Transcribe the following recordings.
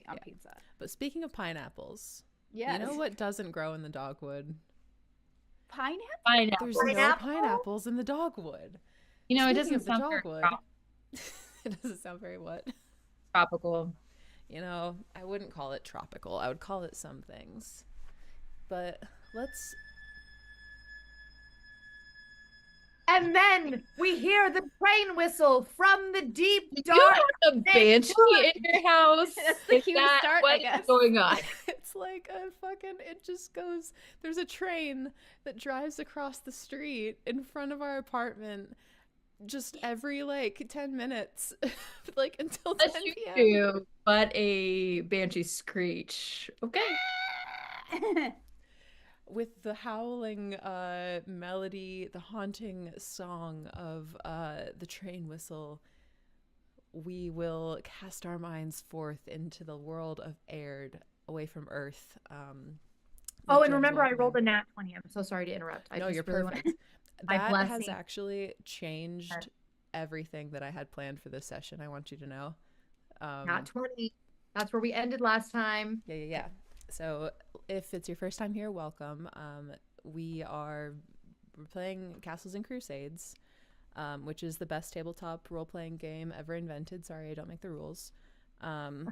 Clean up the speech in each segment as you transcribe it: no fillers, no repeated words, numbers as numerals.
on Yeah. pizza. But speaking of pineapples, Yes. you know what doesn't grow in the dogwood? Pineapple? There's no pineapples in the dogwood. You know, it Speaking doesn't of the sound very dogwood, it doesn't sound very what? tropical. You know, I wouldn't call it tropical. I would call it some things. But let's. And then we hear the train whistle from the deep You dark. have a banshee in your house. That's the Is cue that to start, I what's guess. going on? It's like a fucking. It just goes. There's a train that drives across the street in front of our apartment just every like 10 minutes, like until 10 Unless you p.m. do, but a banshee screech. Okay. With the howling melody, the haunting song of the train whistle, we will cast our minds forth into the world of Aird, away from Earth. Oh, and remember, I rolled a nat 20. I'm so sorry to interrupt. No, you're perfect. My That has blessing. actually changed everything that I had planned for this session. I want you to know. Nat 20. That's where we ended last time. Yeah. So if it's your first time here, welcome. We're playing Castles and Crusades, which is the best tabletop role-playing game ever invented. Sorry, I don't make the rules. But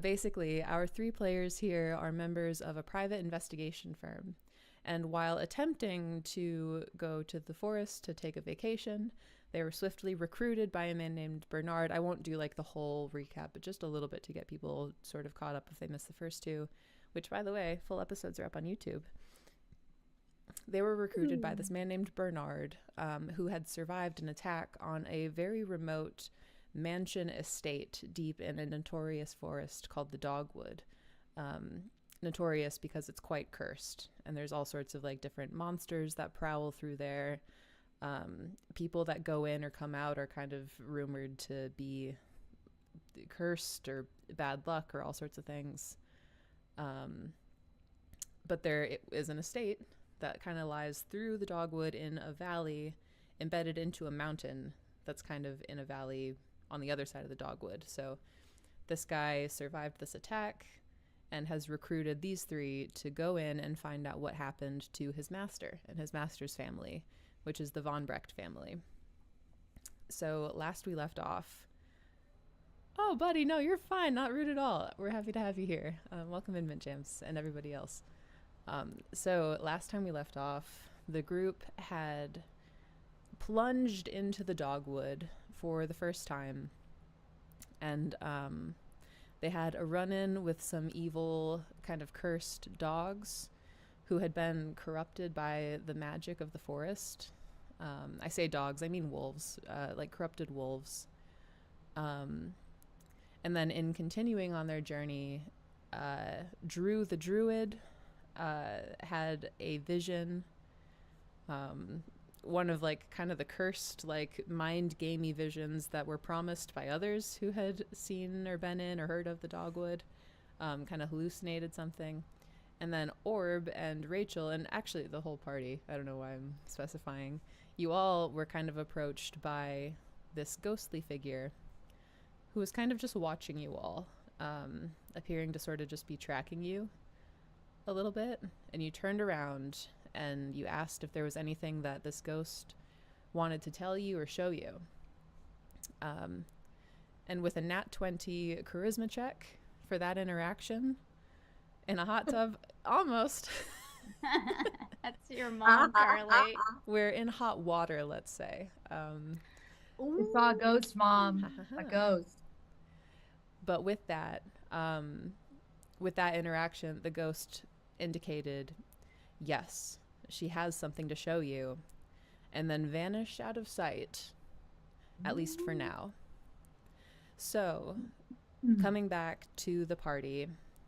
basically, our 3 players here are members of a private investigation firm. And while attempting to go to the forest to take a vacation, they were swiftly recruited by a man named Bernard. I won't do like the whole recap, but just a little bit to get people sort of caught up if they missed the first 2, which, by the way, full episodes are up on YouTube. They were recruited by this man named Bernard, who had survived an attack on a very remote mansion estate deep in a notorious forest called the Dogwood. Notorious because it's quite cursed, and there's all sorts of like different monsters that prowl through there. People that go in or come out are kind of rumored to be cursed or bad luck or all sorts of things. But there is an estate that kind of lies through the Dogwood in a valley embedded into a mountain that's kind of in a valley on the other side of the Dogwood. So this guy survived this attack and has recruited these 3 to go in and find out what happened to his master and his master's family, which is the Von Brecht family. So last we left off... Oh, buddy, no, you're fine. Not rude at all. We're happy to have you here. Welcome in, Mint Jams, and everybody else. So last time we left off, the group had plunged into the Dogwood for the first time, and they had a run-in with some evil, kind of cursed dogs who had been corrupted by the magic of the forest. I say dogs, I mean wolves, like corrupted wolves. And then in continuing on their journey, Drew the Druid had a vision, one of like kind of the cursed like mind gamey visions that were promised by others who had seen or been in or heard of the Dogwood, kind of hallucinated something. And then Orb and Rachel, and actually the whole party, I don't know why I'm specifying, you all were kind of approached by this ghostly figure who was kind of just watching you all, appearing to sort of just be tracking you a little bit. And you turned around and you asked if there was anything that this ghost wanted to tell you or show you. And with a nat 20 charisma check for that interaction, in a hot tub, almost. That's your mom, Carly. We're in hot water, let's say. We saw a ghost, Mom. A ghost. But with that interaction, the ghost indicated, yes, she has something to show you, and then vanished out of sight, at least for now. So, coming back to the party,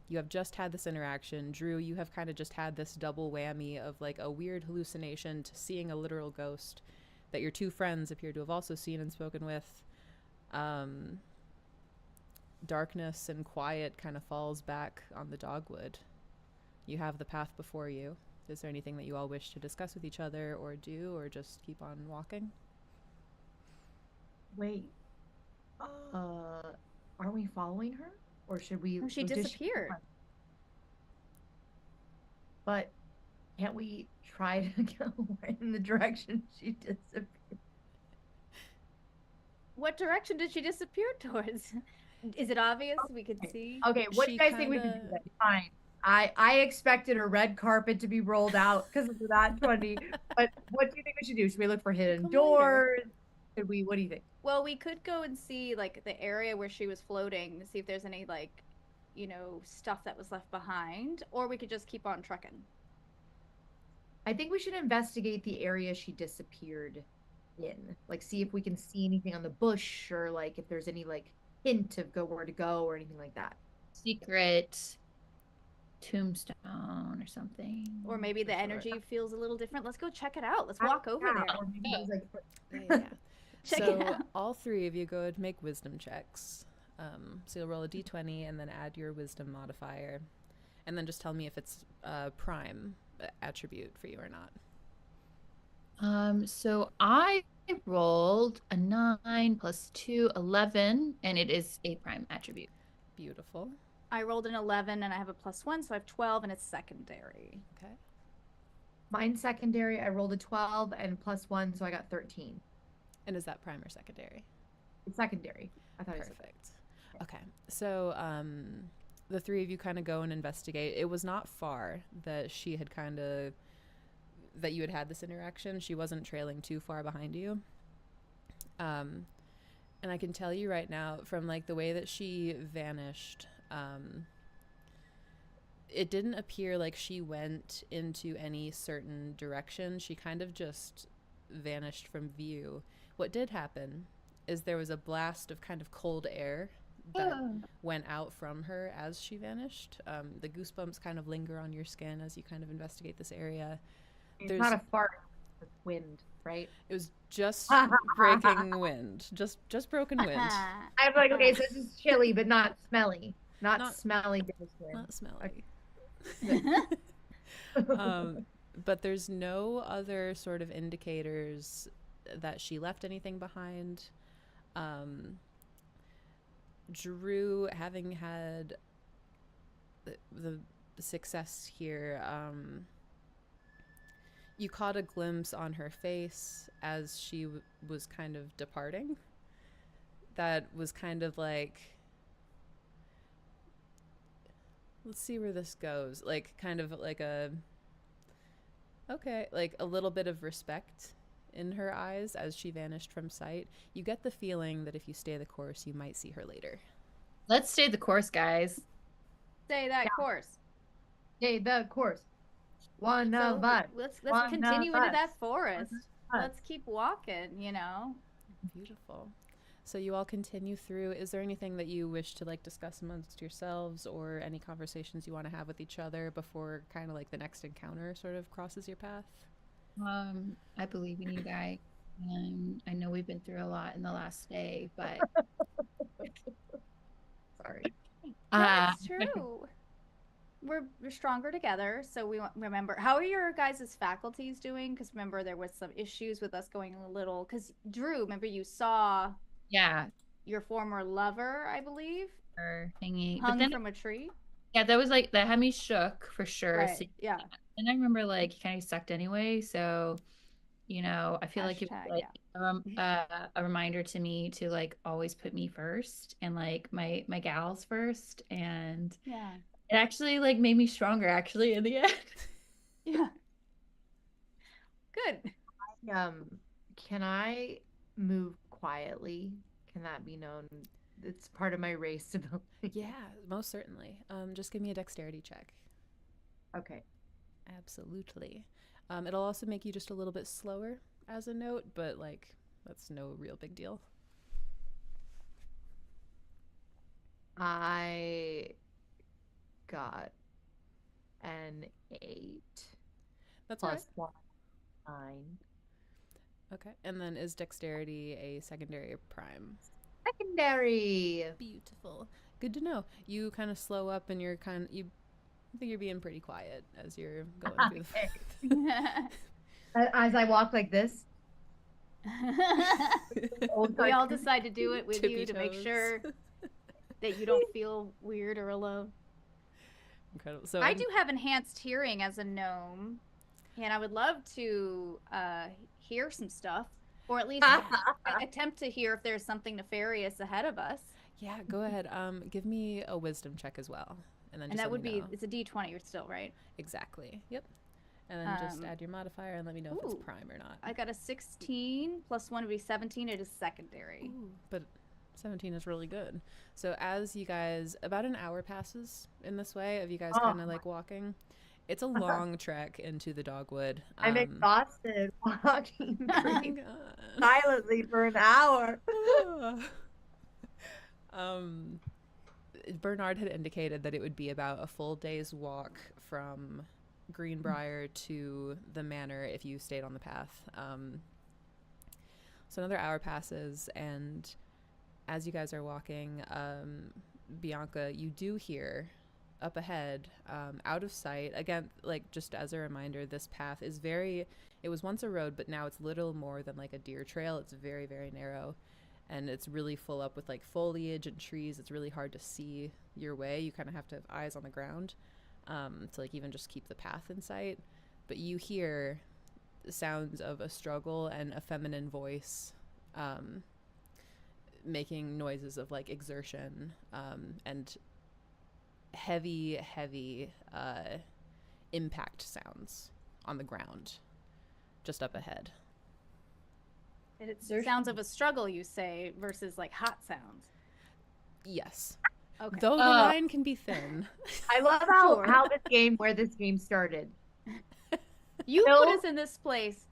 you have just had this interaction. Drew, you have kind of just had this double whammy of like a weird hallucination to seeing a literal ghost that your 2 friends appear to have also seen and spoken with. Darkness and quiet kind of falls back on the Dogwood. You have the path before you. Is there anything that you all wish to discuss with each other or do, or just keep on walking? Wait. Aren't we following her? Or should we? No, she did disappeared. But can't we try to go in the direction she disappeared? What direction did she disappear towards? Is it obvious? We could see. Okay, what do She you guys think we should do then? Fine. I expected a red carpet to be rolled out because of that 20. But what do you think we should do? Should we look for hidden Come doors? Should we? What do you think? Well, we could go and see like the area where she was floating to see if there's any like, stuff that was left behind, or we could just keep on trucking. I think we should investigate the area she disappeared in. Like, see if we can see anything on the bush, or like if there's any like hint of where to go or anything like that. Secret tombstone or something. Or maybe the Sure. energy feels a little different. Let's go check it out. Let's walk over Yeah, there. or maybe it was, like, Yeah. Check so it out. all three of you go ahead and make wisdom checks. So you'll roll a d20 and then add your wisdom modifier, and then just tell me if it's a prime attribute for you or not. So I rolled a 9 plus 2, 11, and it is a prime attribute. Beautiful. I rolled an 11 and I have a +1, so I have 12 and it's secondary. Okay. Mine's secondary. I rolled a 12 and +1, so I got 13. And is that prime or secondary? It's secondary. I thought it was Perfect. Okay. So the three of you kind of go and investigate. It was not far that she had that you had this interaction. She wasn't trailing too far behind you. And I can tell you right now, from like the way that she vanished, it didn't appear like she went into any certain direction. She kind of just vanished from view. What did happen is there was a blast of kind of cold air that went out from her as she vanished. The goosebumps kind of linger on your skin as you kind of investigate this area. It's not a fart, it's wind, right? It was just breaking wind, just broken wind. I'm like, okay, so this is chilly, but not smelly. Not smelly, ghost wind. Not smelly. But there's no other sort of indicators that she left anything behind. Drew, having had the success here, you caught a glimpse on her face as she was kind of departing. That was kind of like, let's see where this goes. Like, kind of like like a little bit of respect in her eyes as she vanished from sight. You get the feeling that if you stay the course, you might see her later. Let's stay the course, guys. Stay that course. Stay the course. One of us. Let's One continue of into us. that forest. us. Let's keep walking, Beautiful. So you all continue through. Is there anything that you wish to like discuss amongst yourselves, or any conversations you want to have with each other before kind of like the next encounter sort of crosses your path? I believe in you guys. And I know we've been through a lot in the last day, but Sorry. That's true. We're stronger together, so we remember. How are your guys' faculties doing? Because remember, there was some issues with us going a little. Because Drew, remember you saw yeah, your former lover, I believe, or hanging. hung But then, from a tree. yeah, that was like that had me shook for sure. Right. So, Yeah. and I remember like he kind of sucked anyway. So, I feel like it was Hashtag, like a reminder to me to like always put me first and like my gals first, and Yeah. it actually like made me stronger actually in the end. Yeah. Good. Can I move quietly? Can that be known? It's part of my race ability. Yeah, most certainly. Just give me a dexterity check. Okay. Absolutely. It'll also make you just a little bit slower as a note, but like that's no real big deal. I got an 8 That's all right. plus 1, 9. Okay. And then is dexterity a secondary or prime? Secondary. Beautiful. Good to know. You kind of slow up and I think you're being pretty quiet as you're going through the As I walk like this. We all decide to do it with you to make Tippy sure that you don't feel weird or alone. Incredible. So I do have enhanced hearing as a gnome, and I would love to hear some stuff, or at least attempt to hear if there's something nefarious ahead of us. yeah, go ahead. Give me a wisdom check as well, and then And just that let would me be, know. it's a d20 still, right? Exactly. Yep. And then just Um, add your modifier and let me know if ooh, it's prime or not. I got a 16 plus 1 would be 17. It is secondary. Ooh, but 17 is really good. So as you guys, about an hour passes in this way of you guys Oh, kind of like walking. It's a long trek into the dogwood. I'm exhausted walking Oh my pretty god. silently for an hour. um, Bernard had indicated that it would be about a full day's walk from Greenbriar to the manor if you stayed on the path. So another hour passes, and as you guys are walking, Bianca, you do hear up ahead, out of sight. Again, like just as a reminder, this path is very, it was once a road, but now it's little more than like a deer trail. It's very, very narrow. And it's really full up with like foliage and trees. It's really hard to see your way. You kind of have to have eyes on the ground to like even just keep the path in sight. But you hear sounds of a struggle and a feminine voice making noises of like exertion and heavy, heavy impact sounds on the ground just up ahead. It's sounds of a struggle, you say, versus like hot sounds. Yes. Okay. Though the line can be thin. I love how where this game started. You Phil, put us in this place.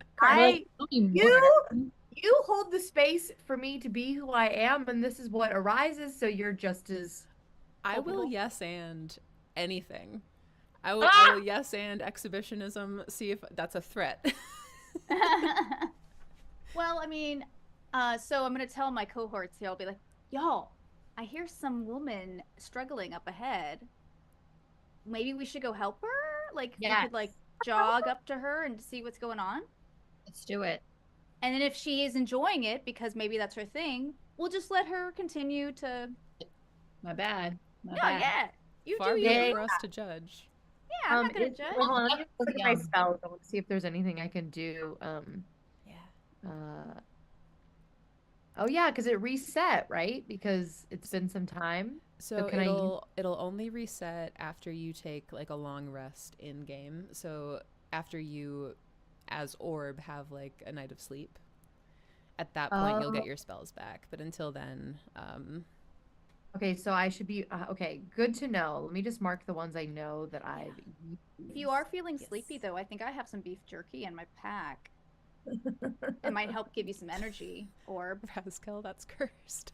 You hold the space for me to be who I am, and this is what arises. So you're just as. I will yes and anything. I will yes and exhibitionism. See if that's a threat. Well, I mean, so I'm gonna tell my cohorts here. I'll be like, y'all, I hear some woman struggling up ahead. Maybe we should go help her. Like, we could like jog up to her and see what's going on. Let's do it. And then if she is enjoying it, because maybe that's her thing, we'll just let her continue to. My bad. No, yeah, you Far do be it you. for us to judge. Yeah, I'm not gonna judge. Hold on, let me look at my spells. I want to see if there's anything I can do. Yeah. Oh yeah, because it reset, right? Because it's been some time. So can it'll only reset after you take like a long rest in game. So after you, as Orb, have like a night of sleep. At that point, you'll get your spells back. But until then, okay, so I should be okay. Good to know. Let me just mark the ones I know that I've used. If you are feeling sleepy, though, I think I have some beef jerky in my pack. It might help give you some energy. Orb. Rascal, that's cursed.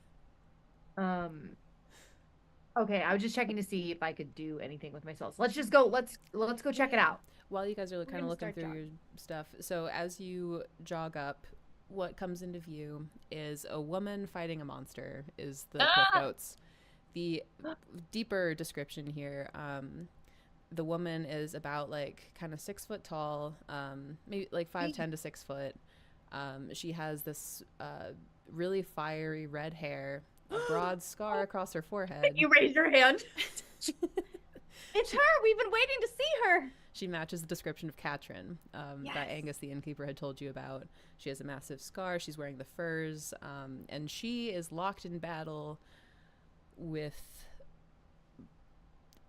Okay, I was just checking to see if I could do anything with my spells. Let's just go. Let's go check it out. While you guys are kind of looking through jogging. your stuff, so as you jog up, what comes into view is a woman fighting a monster. Is the cliff notes. The deeper description here. The woman is about like kind of 6 foot tall, maybe like 5'10" to 6 foot. She has this really fiery red hair, a broad scar across her forehead. You raise your hand. It's her. We've been waiting to see her. She matches the description of Katrin that Angus the innkeeper had told you about. She has a massive scar. She's wearing the furs, and she is locked in battle with.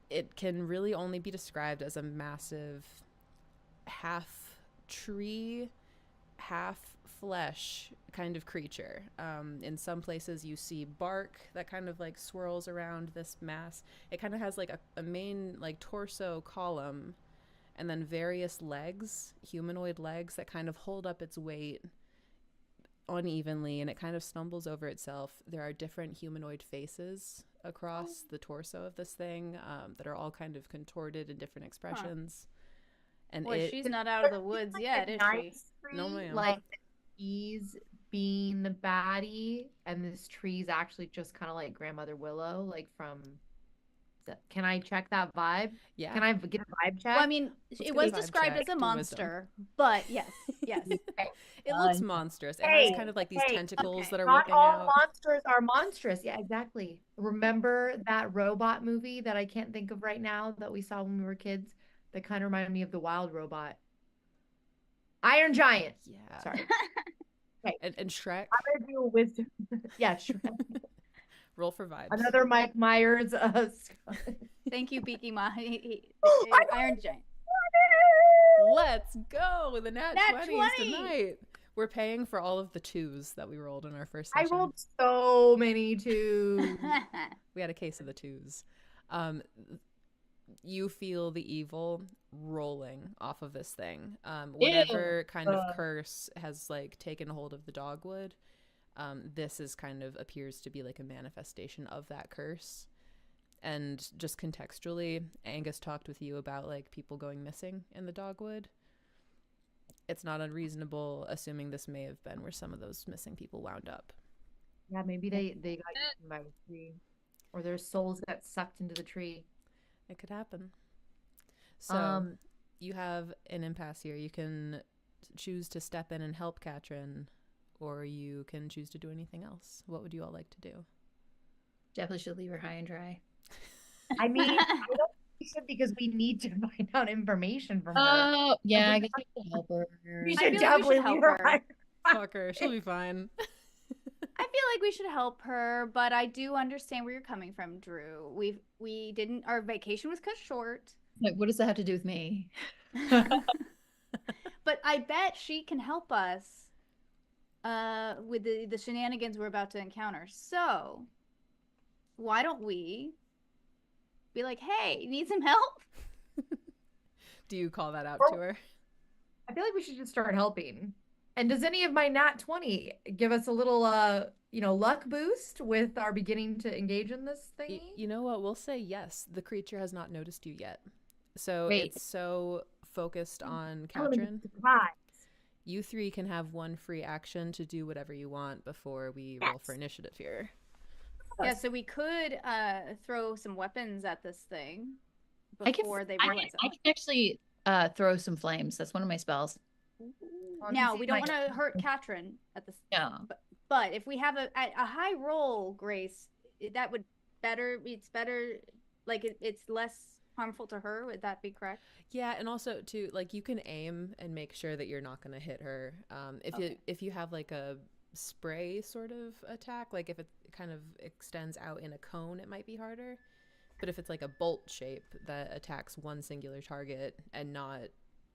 It can really only be described as a massive half tree, half flesh kind of creature. In some places you see bark that kind of like swirls around this mass. It kind of has like a main like torso column and then various legs, humanoid legs that kind of hold up its weight unevenly, and it kind of stumbles over itself. There are different humanoid faces across the torso of this thing that are all kind of contorted in different expressions. And Boy, she's not out of the woods yet, is she? No, ma'am. Like he's being the baddie, and this tree's actually just kind of like Grandmother Willow, like from Can I check that vibe? Yeah. Can I get a vibe check? Well, I mean, Let's it get a was vibe described check. as a Do wisdom. monster, but yes, yes. It looks monstrous. It has kind of like these tentacles that are Not whipping all out. monsters are monstrous. Yeah, exactly. Remember that robot movie that I can't think of right now that we saw when we were kids that kind of reminded me of the wild robot? Iron Giant. Yeah. Sorry. And Shrek. I'm gonna do a wisdom. Yeah, Shrek. Roll for vibes. Another Mike Myers. Thank you, Beaky Ma. Iron Giant. Let's go with the nat 20s 20. tonight. We're paying for all of the 2s that we rolled in our first I session. rolled so many twos. We had a case of the 2s. You feel the evil rolling off of this thing. Whatever kind of curse has like taken hold of the dogwood, this is kind of appears to be like a manifestation of that curse. And just contextually, Angus talked with you about like people going missing in the dogwood. It's not unreasonable assuming this may have been where some of those missing people wound up. Yeah, maybe they got eaten by a tree, or their souls got sucked into the tree. It could happen. So you have an impasse here. You can choose to step in and help Katrin, or you can choose to do anything else. What would you all like to do? Definitely should leave her high and dry. I mean, I don't think we should because we need to find out information from her. Oh, yeah, I guess we should help her. We I should feel like we definitely should help leave her. her. Fuck her. She'll be fine. I feel like we should help her, but I do understand where you're coming from, Drew. We didn't. Our vacation was cut short. Like, what does that have to do with me? But I bet she can help us with the shenanigans we're about to encounter. So why don't we be like, hey, you need some help? Do you call that out to her? I feel like we should just start helping. And does any of my nat 20 give us a little luck boost with our beginning to engage in this thing? You know what? We'll say yes. The creature has not noticed you yet. So Wait. it's so focused on Element Katrin. of surprise. You 3 can have one free action to do whatever you want before we roll for initiative here. Yeah, so we could throw some weapons at this thing I can before they realize I can actually throw some flames. That's one of my spells. Now, we don't want to hurt Katrin at this. No. But if we have a high roll, Grace, that would better. It's better. Like it's less harmful to her. Would that be correct? Yeah, and also too, like you can aim and make sure that you're not going to hit her. If you have like a spray sort of attack, like if it kind of extends out in a cone, it might be harder. But if it's like a bolt shape that attacks one singular target and not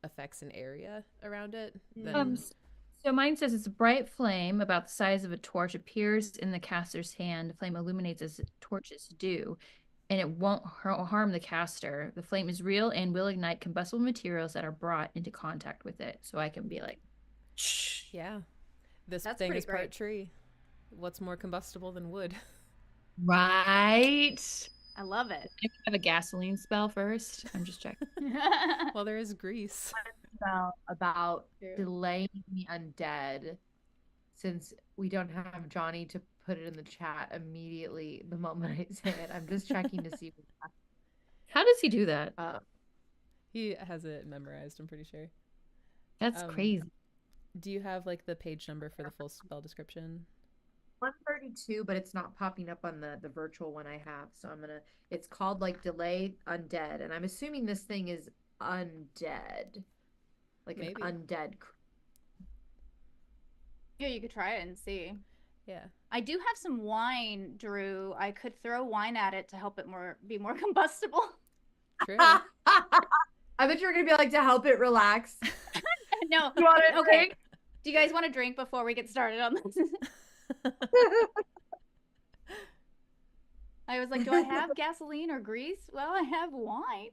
affects an area around it, then So mine says it's a bright flame about the size of a torch appears in the caster's hand. The flame illuminates as torches do, and it won't harm the caster. The flame is real and will ignite combustible materials that are brought into contact with it. So I can be like, shh. yeah, this That's thing pretty is part great. tree. What's more combustible than wood? Right. I love it. I have a gasoline spell first. I'm just checking. Well, there is grease. About True. delaying the undead, since we don't have Johnny to put it in the chat immediately the moment I say it. I'm just checking to see. How does he do that? He has it memorized, I'm pretty sure. That's crazy. Do you have like the page number for the full spell description? 132, but it's not popping up on the virtual one I have. So it's called like delay undead. And I'm assuming this thing is undead. Like Maybe. an undead. Yeah, you could try it and see. Yeah. I do have some wine, Drew. I could throw wine at it to help it be more combustible. True. I bet you were gonna be like to help it relax. No. You want to Okay. drink? Do you guys want to drink before we get started on this? I was like, do I have gasoline or grease? Well, I have wine.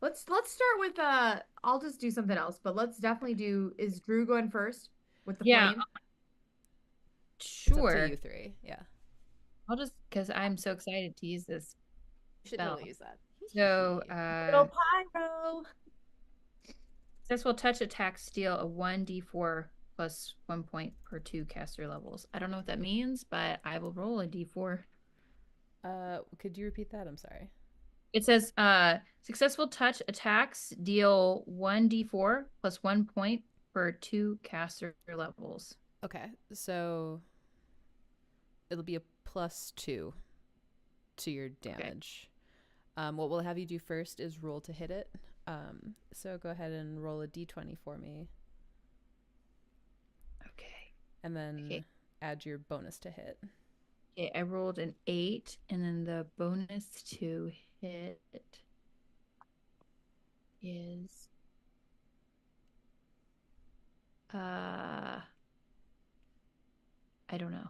Let's start with I'll just do something else, but let's definitely do, is Drew going first with the flame? It's up Sure. to you 3. Yeah. I'll just, because I'm so excited to use this. You should Spell. totally use that. So, Little pyro. successful touch attacks deal a 1d4 plus 1 point per 2 caster levels. I don't know what that means, but I will roll a d4. Could you repeat that? I'm sorry. It says successful touch attacks deal 1d4 plus 1 point per 2 caster levels. Okay, so it'll be a +2 to your damage. Okay. What we'll have you do first is roll to hit it. So go ahead and roll a d20 for me. Okay. And then add your bonus to hit. Okay, I rolled an 8, and then the bonus to hit is I don't know.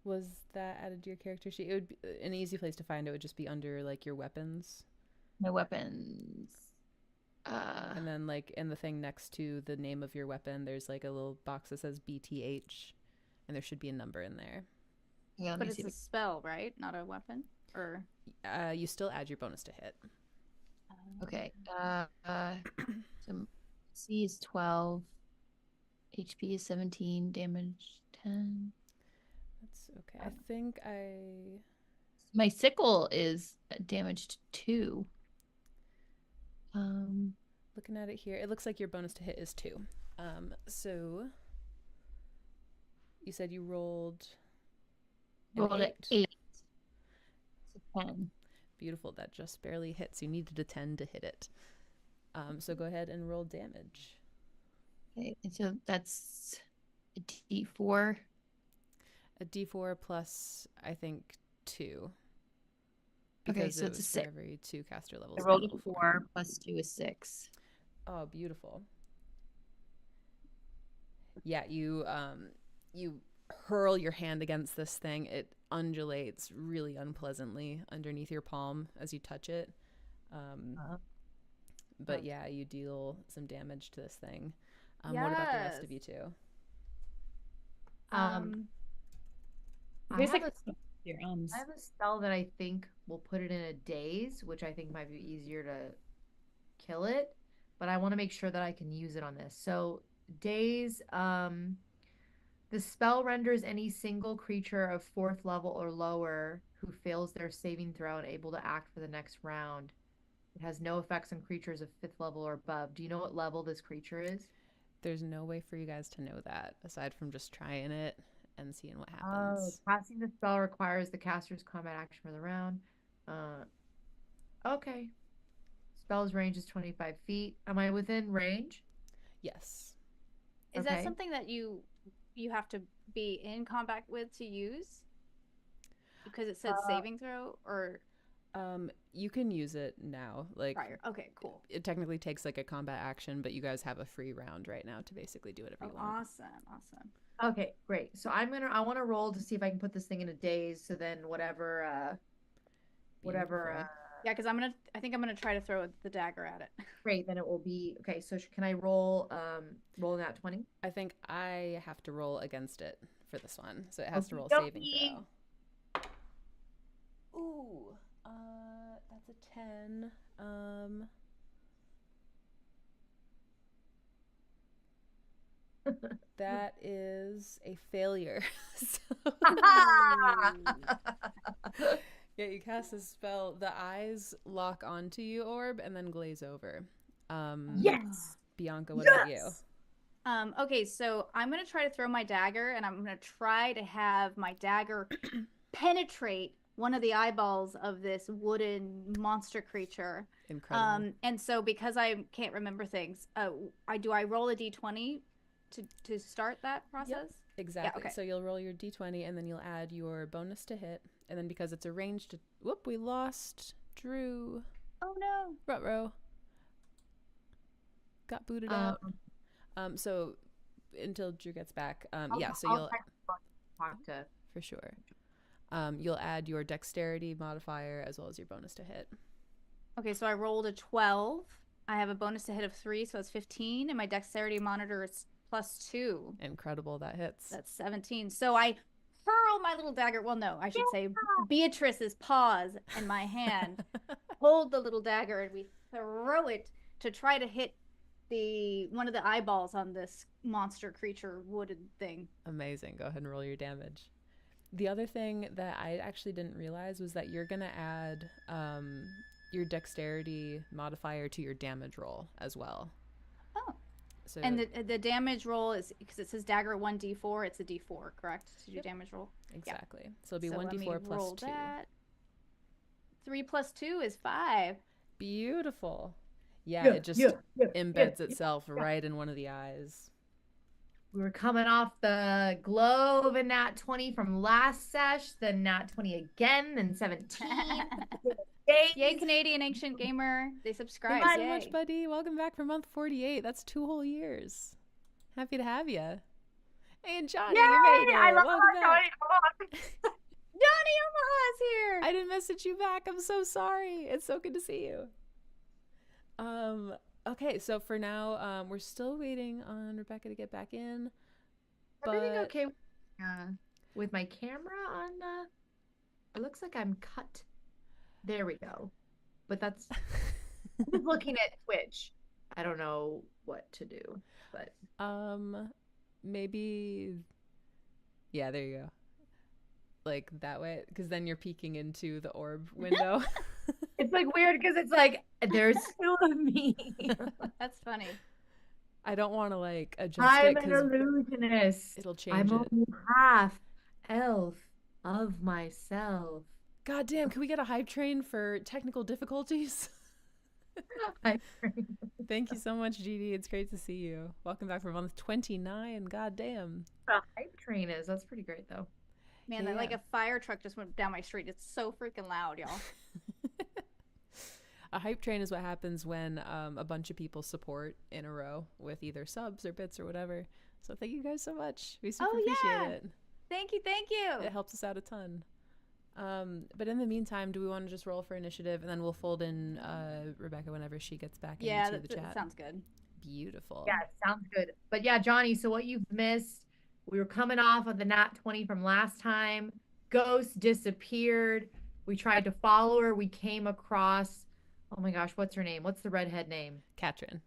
Was that added to your character sheet? It would be an easy place to find it would just be under like your weapons. My weapons. And then like in the thing next to the name of your weapon, there's like a little box that says BTH, and there should be a number in there. Yeah, but it's a spell, right? Not a weapon? Or you still add your bonus to hit. Okay. So C is 12. HP is 17. Damage 10. That's okay. I think my sickle is damaged 2. Looking at it here, it looks like your bonus to hit is 2. So you said you rolled an 8. It's a 10. Beautiful. That just barely hits. You needed a 10 to hit it. So go ahead and roll damage. Okay, and so that's a d4. A d4 plus, I think, 2. Okay, so it's a 6. Every 2 caster levels. I rolled a 4 plus 2 is 6. Oh, beautiful. Yeah, you hurl your hand against this thing. It undulates really unpleasantly underneath your palm as you touch it. But yeah, you deal some damage to this thing. Yes. What about the rest of you two? I have a spell that I think will put it in a daze, which I think might be easier to kill it, but I want to make sure that I can use it on this. So daze, the spell renders any single creature of 4th level or lower who fails their saving throw unable to act for the next round. It has no effects on creatures of 5th level or above. Do you know what level this creature is? There's no way for you guys to know that aside from just trying it and seeing what happens. Casting the spell requires the caster's combat action for the round. Okay. Spell's range is 25 feet. Am I within range? Yes. Is that something that you have to be in combat with to use? Because it said saving throw, or you can use it now. Like Briar. Okay, cool. It technically takes like a combat action, but you guys have a free round right now to basically do whatever you want. Awesome. Okay, great. So I want to roll to see if I can put this thing in a daze. So then whatever. Yeah, because I think I'm gonna try to throw the dagger at it. Great, then it will be okay. So can I roll that 20? I think I have to roll against it for this one, so it has to roll saving throw. Ooh, that's a 10. That is a failure. Yeah, you cast a spell. The eyes lock onto you, Orb, and then glaze over. Yes! Bianca, what about you? Okay, so I'm going to try to throw my dagger, and I'm going to try to have my dagger penetrate one of the eyeballs of this wooden monster creature. Incredible. And so because I can't remember things, I roll a d20 to start that process? Yep, exactly. Yeah, okay. So you'll roll your d20, and then you'll add your bonus to hit. And then because it's a ranged... Whoop, we lost Drew. Oh, no. Ruh-roh. Got booted out. So until Drew gets back, so you'll... Talk to... For sure. You'll add your dexterity modifier as well as your bonus to hit. Okay, so I rolled a 12. I have a bonus to hit of 3, so it's 15. And my dexterity monitor is +2. Incredible, that hits. That's 17. So I hurl my little dagger. Well, no, I should say Beatrice's paws and my hand hold the little dagger, and we throw it to try to hit one of the eyeballs on this monster creature wooded thing. Amazing. Go ahead and roll your damage. The other thing that I actually didn't realize was that you're going to add your dexterity modifier to your damage roll as well. Oh. So And the damage roll is, because it says dagger 1d4, it's a d4, correct? To do damage roll? exactly. Yeah. So it'll be So 1d4 plus roll 2. That. 3 plus 2 is 5. Beautiful. Yeah, it just embeds itself right in one of the eyes. We were coming off the glow of a nat 20 from last sesh, then nat 20 again, then 17. Yay, Canadian Ancient Gamer. They subscribe. Thanks so much, buddy. Welcome back for month 48. That's 2 whole years. Happy to have you. Hey, and Johnny, you made it. I love Welcome back. Johnny Omaha's here. I didn't message you back. I'm so sorry. It's so good to see you. Okay, so for now, we're still waiting on Rebecca to get back in. Everything okay with my camera on? It looks like I'm cut. There we go. But that's I'm looking at Twitch. I don't know what to do, but maybe yeah, there you go. Like that way, because then you're peeking into the orb window. It's like weird because it's like there's two of me. That's funny. I don't want to like adjust I'm it an because illusionist. it'll change I'm it. only half elf of myself. God damn, can we get a hype train for technical difficulties? Thank you so much, GD. It's great to see you. Welcome back for month 29. God damn. The hype train is. That's pretty great though. Man, that, like a fire truck just went down my street. It's so freaking loud, y'all. A hype train is what happens when a bunch of people support in a row with either subs or bits or whatever. So thank you guys so much. We super appreciate it. Thank you. It helps us out a ton. But in the meantime, do we want to just roll for initiative and then we'll fold in Rebecca whenever she gets back into the chat? Yeah, sounds good. Beautiful. Yeah, sounds good. But yeah, Johnny, so what you've missed, we were coming off of the nat 20 from last time. Ghost disappeared. We tried to follow her. We came across, oh my gosh, what's her name? What's the redhead name? Katrin.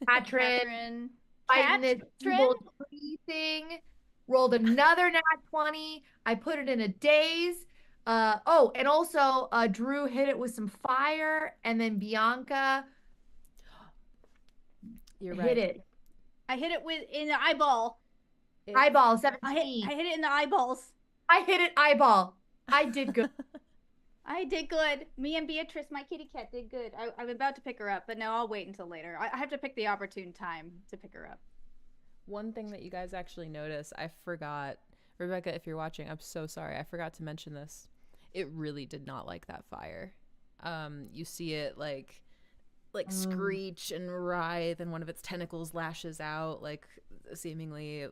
Katrin. Fighting this evil tree thing. Rolled another nat 20. I put it in a daze. And also Drew hit it with some fire, and then Bianca You're right. hit it. I hit it in the eyeball. Eyeball 17. I hit it in the eyeballs. I hit it eyeball. I did good. I did good. Me and Beatrice, my kitty cat, did good. I'm about to pick her up, but no, I'll wait until later. I have to pick the opportune time to pick her up. One thing that you guys actually notice, I forgot. Rebecca, if you're watching, I'm so sorry. I forgot to mention this. It really did not like that fire. You see it like screech and writhe, and one of its tentacles lashes out, like seemingly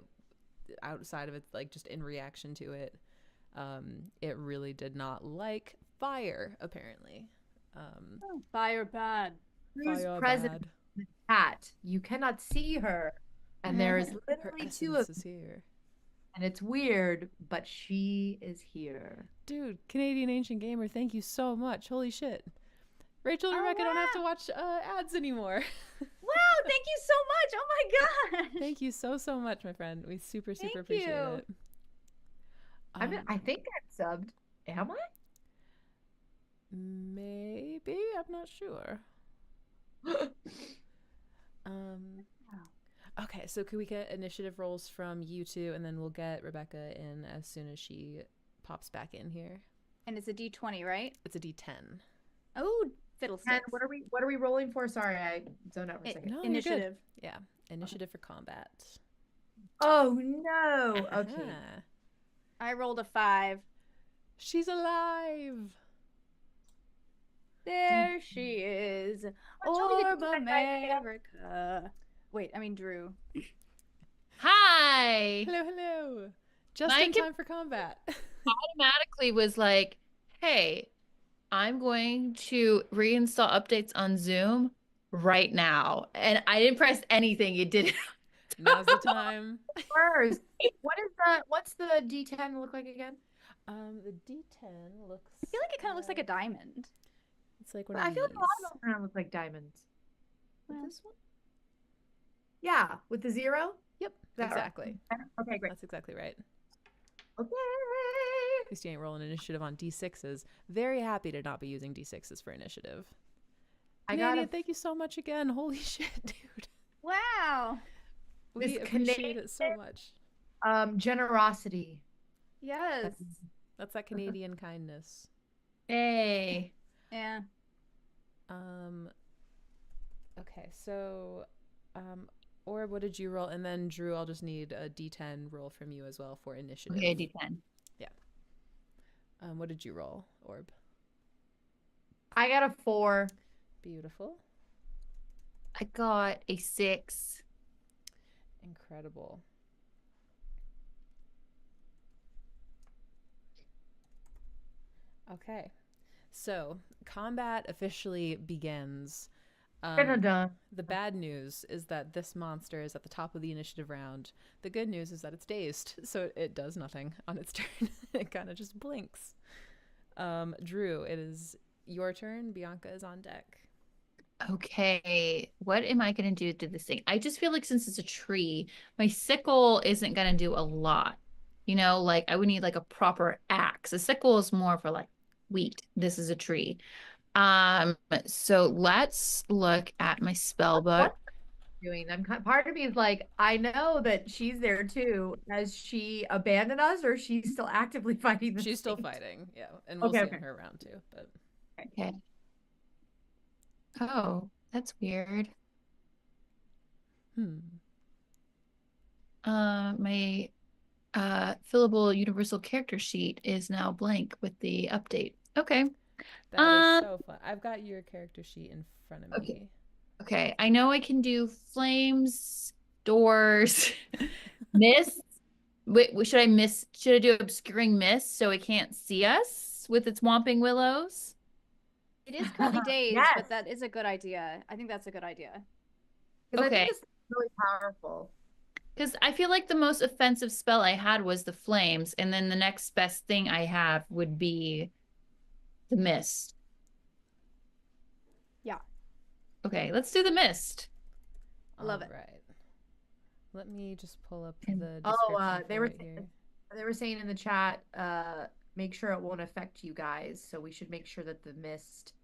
outside of it, like just in reaction to it. It really did not like fire, apparently. Fire bad. Who's present? The cat. You cannot see her, and there is literally two of them. Here. And it's weird, but she is here. Dude, Canadian Ancient Gamer, thank you so much. Holy shit. Rachel and Rebecca don't have to watch ads anymore. Wow, thank you so much. Oh my gosh. Thank you so much, my friend. We super appreciate it. I think I'm subbed. Am I? Maybe. I'm not sure. Okay, so could we get initiative rolls from you two, and then we'll get Rebecca in as soon as she pops back in here. And it's a D20, right? It's a D10. Oh, fiddlesticks. And what are we rolling for? Sorry, I zoned out for a second. No, initiative. Yeah, initiative for combat. Oh no. Okay. I rolled a 5. She's alive. There she is. Orb America. Wait, I mean Drew. Hi. Hello. Just in time for combat. Automatically was like, hey, I'm going to reinstall updates on Zoom right now. And I didn't press anything. You did it. Now's the time. First, what's the D10 look like again? The D10 looks. I feel like it kind of looks like a diamond. It's like one I of feel like these. a lot of them kind of look like diamonds. Well, This one? Yeah, with the 0? Yep, Is that right? exactly. Okay, great. That's exactly right. Okay. At least you ain't rolling initiative on D6s. Very happy to not be using D6s for initiative. I Canadian, got thank you so much again. Holy shit, dude. wow. We This appreciate it so much. generosity. Yes. That's that Canadian kindness. Hey. Yeah. Okay, so Orb, what did you roll? And then Drew, I'll just need a D10 roll from you as well for initiative. Okay, D10. Yeah. What did you roll, Orb? I got a 4. Beautiful. I got a 6. Incredible. Okay. So, combat officially begins. Dun-dun-dun. The bad news is that this monster is at the top of the initiative round. The good news is that it's dazed, so it does nothing on its turn. It kind of just blinks. Drew, it is your turn. Bianca is on deck. Okay, what am I going to do to this thing? I just feel like since it's a tree, my sickle isn't going to do a lot. You know, like I would need like a proper axe. A sickle is more for like wheat. This is a tree. So let's look at my spell book. What doing? Part of me is like, I know that she's there too. Has she abandoned us, or she's still actively fighting the She's still state? fighting, yeah, and we'll Okay, see okay. on her round too. But Okay. Oh, that's weird. My fillable universal character sheet is now blank with the update. Okay. that is so fun. I've got your character sheet in front of Okay. me. Okay, I know I can do flames, doors, mist. Wait, should I do obscuring mist so it can't see us with its whomping willows? It is currently dazed, Yes. but that is a good idea. I think that's a good idea. Because I Okay. think this is really powerful. Because I feel like the most offensive spell I had was the flames, and then the next best thing I have would be the mist. Yeah. Okay, let's do the mist. Love it. Right. Let me just pull up And- the Oh, description they for were it here. they were saying in the chat, make sure it won't affect you guys. So we should make sure that the mist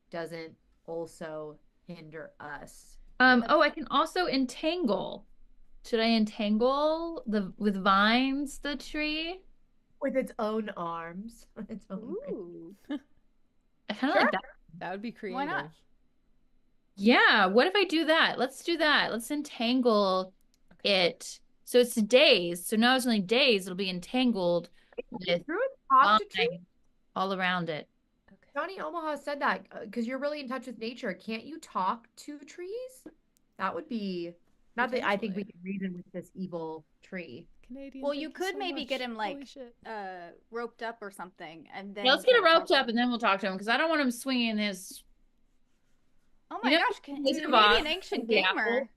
doesn't also hinder us. Oh, I can also entangle. Should I entangle with vines the tree? With its own arms. With its own arms. Ooh. I kind of Sure. like that. That would be creative. Why not? Yeah, what if I do that? Let's do that. Let's entangle it. So it's dazed. So now it's only dazed, it'll be entangled with Drew talk to trees. vine all around it. Okay. Johnny Omaha said that because you're really in touch with nature. Can't you talk to trees? That would be not that I think we can reason with this evil tree. Canadian. Well, thank you could so maybe get much. him Holy like shit. roped up or something, and then Yeah, let's get it try to roped talk up to and then we'll talk to him because I don't want him swinging his. Oh my You know, gosh, he's Canadian boss. ancient The gamer. apple.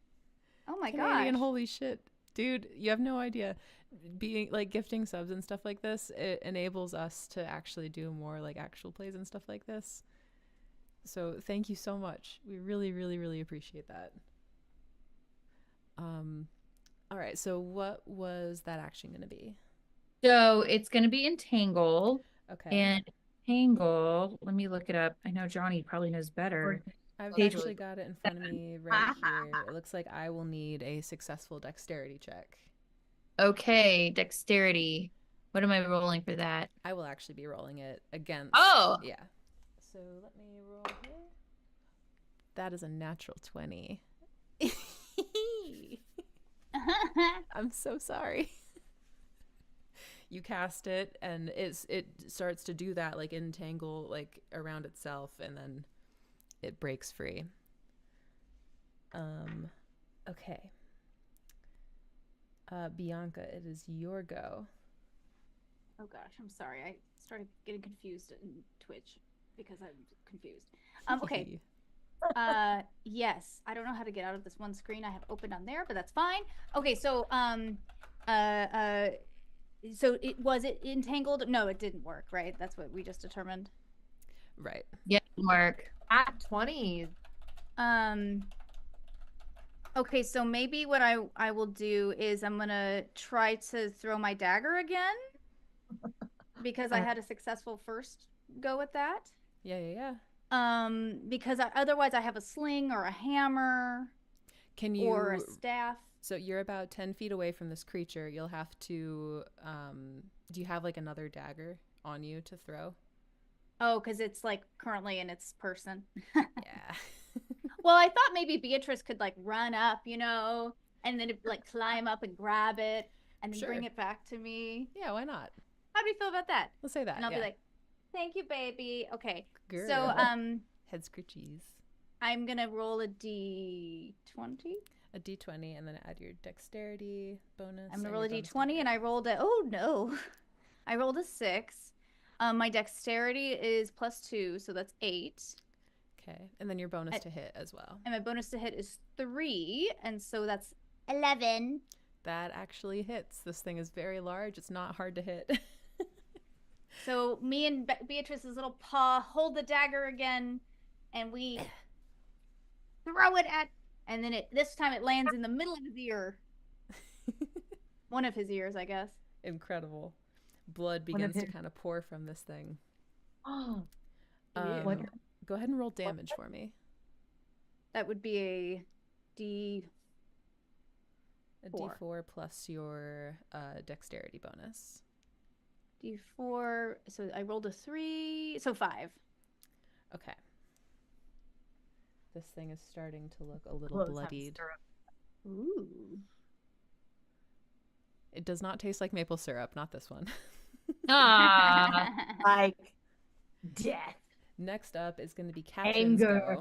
Oh my Canadian, gosh. holy shit. Dude, you have no idea. Being like gifting subs and stuff like this, it enables us to actually do more like actual plays and stuff like this. So thank you so much. We really, really, really appreciate that. All right, so what was that action going to be? So it's going to be entangle. Okay. And entangle, let me look it up. I know Johnny probably knows better. I've Page- actually got it in front of me right here. It looks like I will need a successful dexterity check. Okay, dexterity. What am I rolling for that? I will actually be rolling it against. Oh! Yeah. So let me roll here. That is a natural 20. I'm so sorry. You cast it and it starts to do that, like entangle like around itself, and then it breaks free. Okay. Bianca, it is your go. Oh gosh, I'm sorry. I started getting confused in Twitch because I'm confused. Okay. Yes. I don't know how to get out of this one screen I have opened on there, but that's fine. Okay, so so it entangled? No, it didn't work, right? That's what we just determined. Right. Yeah, Mark. At 20. Okay, so maybe what I will do is I'm gonna try to throw my dagger again because I had a successful first go at that. Yeah, yeah, yeah. Because otherwise I have a sling or a hammer Can or a you? staff. So you're about 10 feet away from this creature. You'll have to. Do you have like another dagger on you to throw? Oh, because it's like currently in its person. Yeah. Well, I thought maybe Beatrice could like run up, and then like climb up and grab it and then Sure. bring it back to me. Yeah, why not? How do you feel about that? Let's say And that. I'll be Yeah. like, "Thank you, baby." Okay. So, Girl. Head scritchies. I'm gonna roll a d20. A d20 and then add your dexterity bonus. I'm gonna and roll your a bonus d20 and I rolled a oh no. I rolled a 6. My dexterity is +2, so that's 8. Okay. And then your bonus I- to hit as well. And my bonus to hit is 3, and so that's 11. That actually hits. This thing is very large. It's not hard to hit. So me and Beatrice's little paw hold the dagger again, and we throw it at, and then this time it lands in the middle of his ear. One of his ears, I guess. Incredible. Blood One of begins to his- kind of pour from this thing. Oh, Um, go ahead and roll damage for me. That would be a d. A Four. d4 plus your dexterity bonus. d4. So I rolled a 3, so 5. Okay. This thing is starting to look a little close have bloodied. syrup. Ooh. It does not taste like maple syrup, not this one. Ah, Like death. Next up is going to be Katrin's Anger.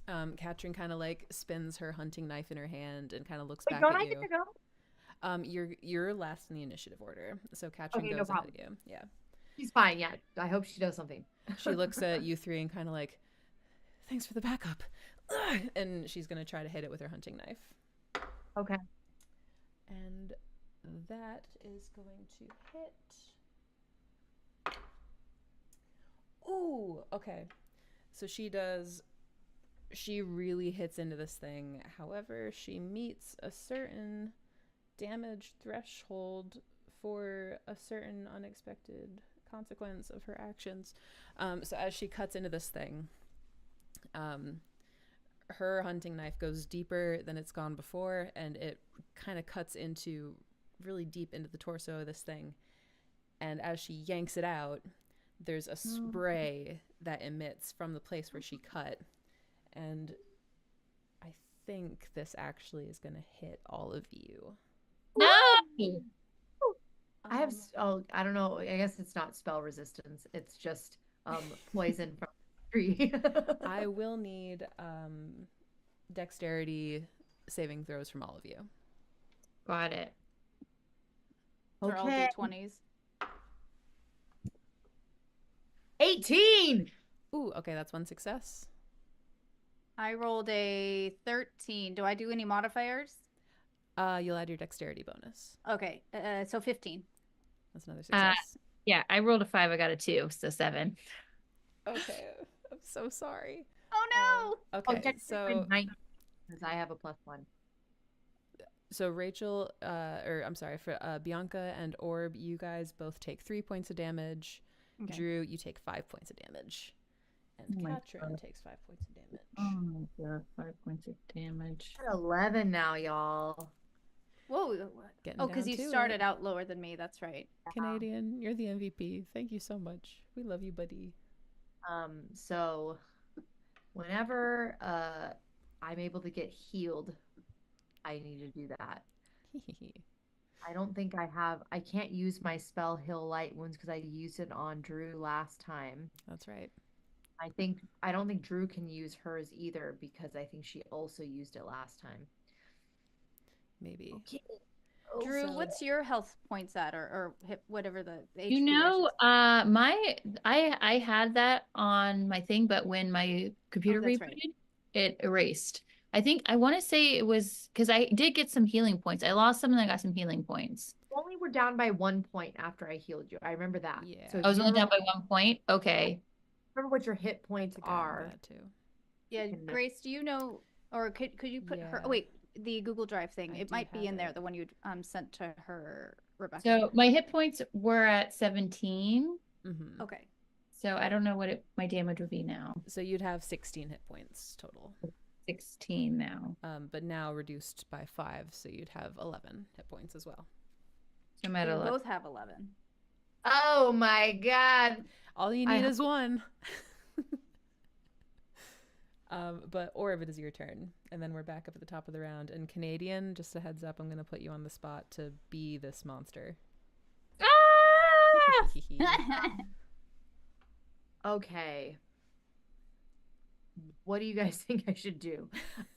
go. Katrin kind of like spins her hunting knife in her hand and kind of looks Wait, back don't at I you. get to go? You're last in the initiative order, so Katrin Okay, no goes ahead problem. of you. Yeah, She's fine. Yeah, I hope she does something. she looks at you three and kind of like, thanks for the backup, and she's gonna try to hit it with her hunting knife. Okay. And that is going to hit. Ooh, okay. So she really hits into this thing. However, she meets a certain damage threshold for a certain unexpected consequence of her actions. So as she cuts into this thing, her hunting knife goes deeper than it's gone before, and it kind of cuts into really deep into the torso of this thing. And as she yanks it out, there's a spray that emits from the place where she cut. And I think this actually is going to hit all of you. no! I have. I don't know. I guess it's not spell resistance. It's just poison from the tree. I will need dexterity saving throws from all of you. Got it. They're all Okay. d20s. 18. Ooh, okay, that's one success. I rolled a 13. Do I do any modifiers? You'll add your dexterity bonus. Okay, so 15. That's another success. Yeah, I rolled a 5. I got a 2, so 7. Okay, I'm so sorry. Oh Okay, so because I have a +1. so Rachel, or I'm sorry, for Bianca and Orb, you guys both take 3 points of damage. no! Okay. Drew, you take 5 points of damage. And Oh my Katrin God. takes 5 points of damage. Oh my god, 5 points of damage. I'm at 11 now, y'all. Whoa. Getting Oh, because down you to started it. out lower than me. That's right. Canadian, you're the MVP. Thank you so much. We love you, buddy. So whenever I'm able to get healed, I need to do that. I don't think I can't use my spell Heal Light Wounds because I used it on Drew last time. That's right. I don't think Drew can use hers either because I think she also used it last time. Maybe. Okay. Drew, So- what's your health points at, or hit whatever the HP? You know, I had that on my thing, but when my computer that's right. rebooted, it erased. I think I want to say it was because I did get some healing points. I lost some and I got some healing points. Only were down by 1 point after I healed you. I remember that. Yeah. So if I was you only down remember, by 1 point. Okay. remember what your hit points I think I remember are. that too. Yeah, can- Grace, do you know Or could you put her? Yeah. Oh wait, the Google Drive thing. I It do might be have in there. it. The one you sent to her, Rebecca. So my hit points were at 17. Mm-hmm. Okay. So I don't know what my damage would be now. So you'd have 16 hit points total. 16 now. But now reduced by 5, so you'd have 11 hit points as well. So I'm at We 11. both have 11. Oh my god. All you need is one. Or if it is your turn, and then we're back up at the top of the round. And Canadian, just a heads up, I'm going to put you on the spot to be this monster. Ah! Okay. What do you guys think I should do?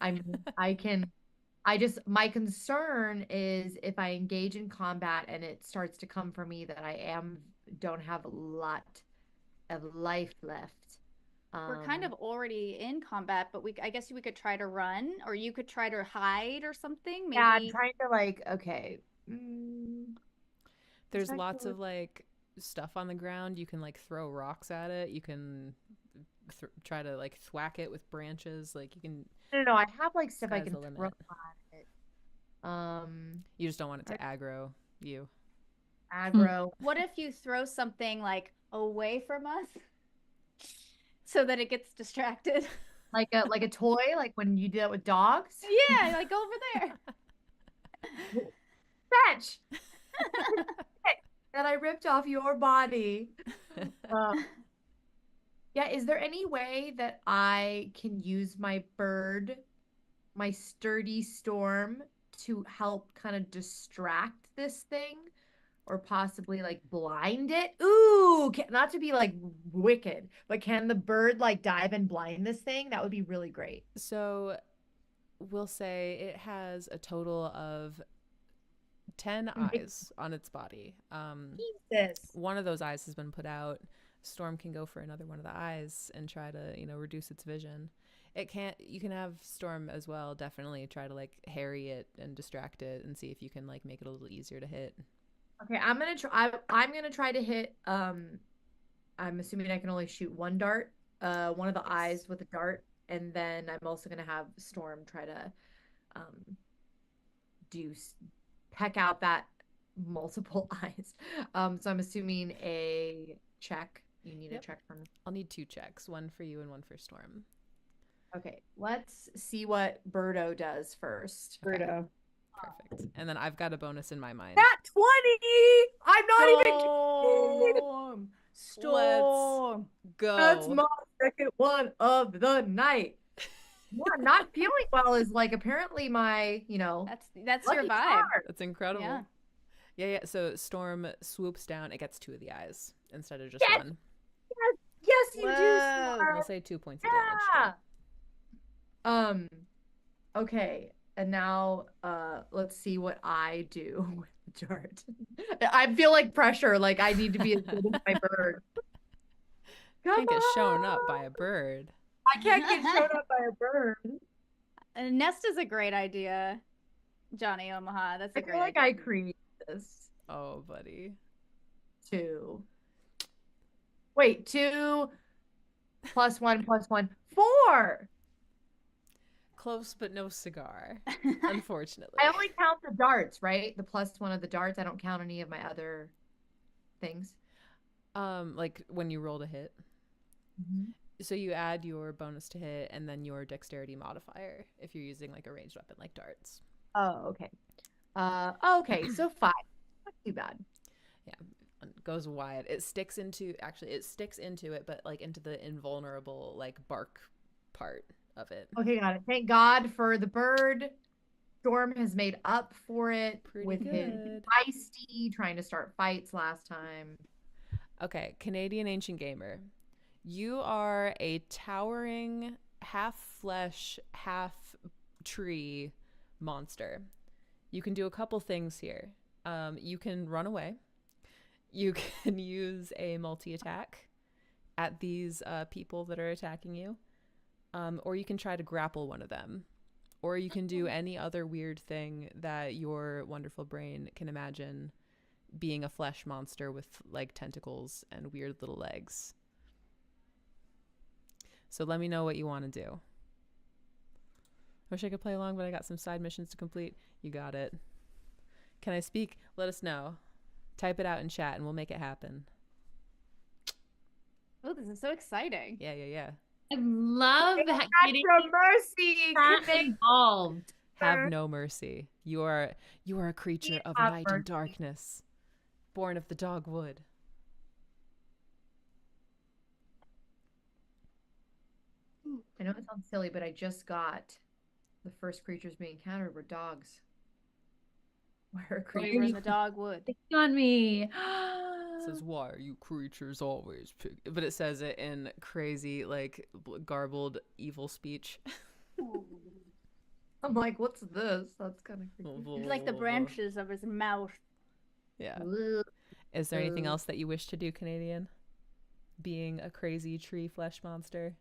I mean, my concern is if I engage in combat and it starts to come for me that don't have a lot of life left. We're kind of already in combat, but I guess we could try to run, or you could try to hide or something. Maybe. Yeah, I'm trying to okay. There's lots of like stuff on the ground. You can like throw rocks at it. You can try to like thwack it with branches. Like you can. No, I have like stuff I Sky's can the throw limit. at it. You just don't want it to aggro you. Aggro. What if you throw something like away from us, so that it gets distracted? Like a toy, like when you do that with dogs? Yeah, like over there. Fetch! That I ripped off your body. Yeah, is there any way that I can use my bird, my sturdy storm, to help kind of distract this thing? Or possibly like blind it? Ooh, not to be like wicked, but can the bird like dive and blind this thing? That would be really great. So we'll say it has a total of 10 eyes on its body. Jesus. One of those eyes has been put out. Storm can go for another one of the eyes and try to, reduce its vision. You can have Storm as well definitely try to like harry it and distract it and see if you can like make it a little easier to hit. Okay, I'm gonna try to hit I'm assuming I can only shoot one dart, one of the eyes with a dart, and then I'm also gonna have Storm try to peck out that multiple eyes. So I'm assuming a check. You need a check from me. I'll need 2 checks, one for you and one for Storm. Okay, let's see what Birdo does first. Birdo. Perfect. And then I've got a bonus in my mind. That 20! I'm not even kidding. Storm. Go. That's my second one of the night. Yeah, not feeling well is like apparently my, That's lucky your vibe. card. That's incredible. Yeah. Yeah. So Storm swoops down. It gets 2 of the eyes instead of just Yes! 1. Yes, you do. Whoa. Smart. We'll say 2 points of damage. Yeah. Okay. And now let's see what I do with the dart. I feel like pressure, like I need to be as good as my bird. Can't get shown up by a bird. I can't get shown up by a bird. A nest is a great idea, Johnny Omaha. That's a I great feel like idea. I created this. Oh, buddy. 2. Wait, 2 plus 1 plus 1. 4. Close, but no cigar, unfortunately. I only count the darts, right? The plus 1 of the darts. I don't count any of my other things. Like when you rolled a hit. Mm-hmm. So you add your bonus to hit and then your dexterity modifier if you're using like a ranged weapon like darts. Oh, okay. Okay, so 5. Not too bad. Yeah, goes wide. It sticks into it, but like into the invulnerable like bark part of it. Okay, got it. Thank God for the bird. Storm has made up for it with his feisty trying to start fights last time. Okay, Canadian Ancient Gamer. You are a towering half flesh, half tree monster. You can do a couple things here. You can run away. You can use a multi-attack at these people that are attacking you. Or you can try to grapple one of them. Or you can do any other weird thing that your wonderful brain can imagine being a flesh monster with like tentacles and weird little legs. So let me know what you want to do. I wish I could play along, but I got some side missions to complete. You got it. Can I speak? Let us know. Type it out in chat and we'll make it happen. Oh, this is so exciting. Yeah, yeah, yeah. I love that getting Extra mercy. that involved. Have no mercy. You are a creature of Have night and mercy. darkness, born of the dogwood. I know it sounds silly, but I just got the first creatures we encountered were dogs. Why are We were creatures? in the dogwood. Picking on me. It says, "Why are you creatures always pick?" But it says it in crazy, like garbled, evil speech. I'm like, what's this? That's kind of creepy. It's like the branches of his mouth. Yeah. Ugh. Is there anything Ugh. else that you wish to do, Canadian? Being a crazy tree flesh monster?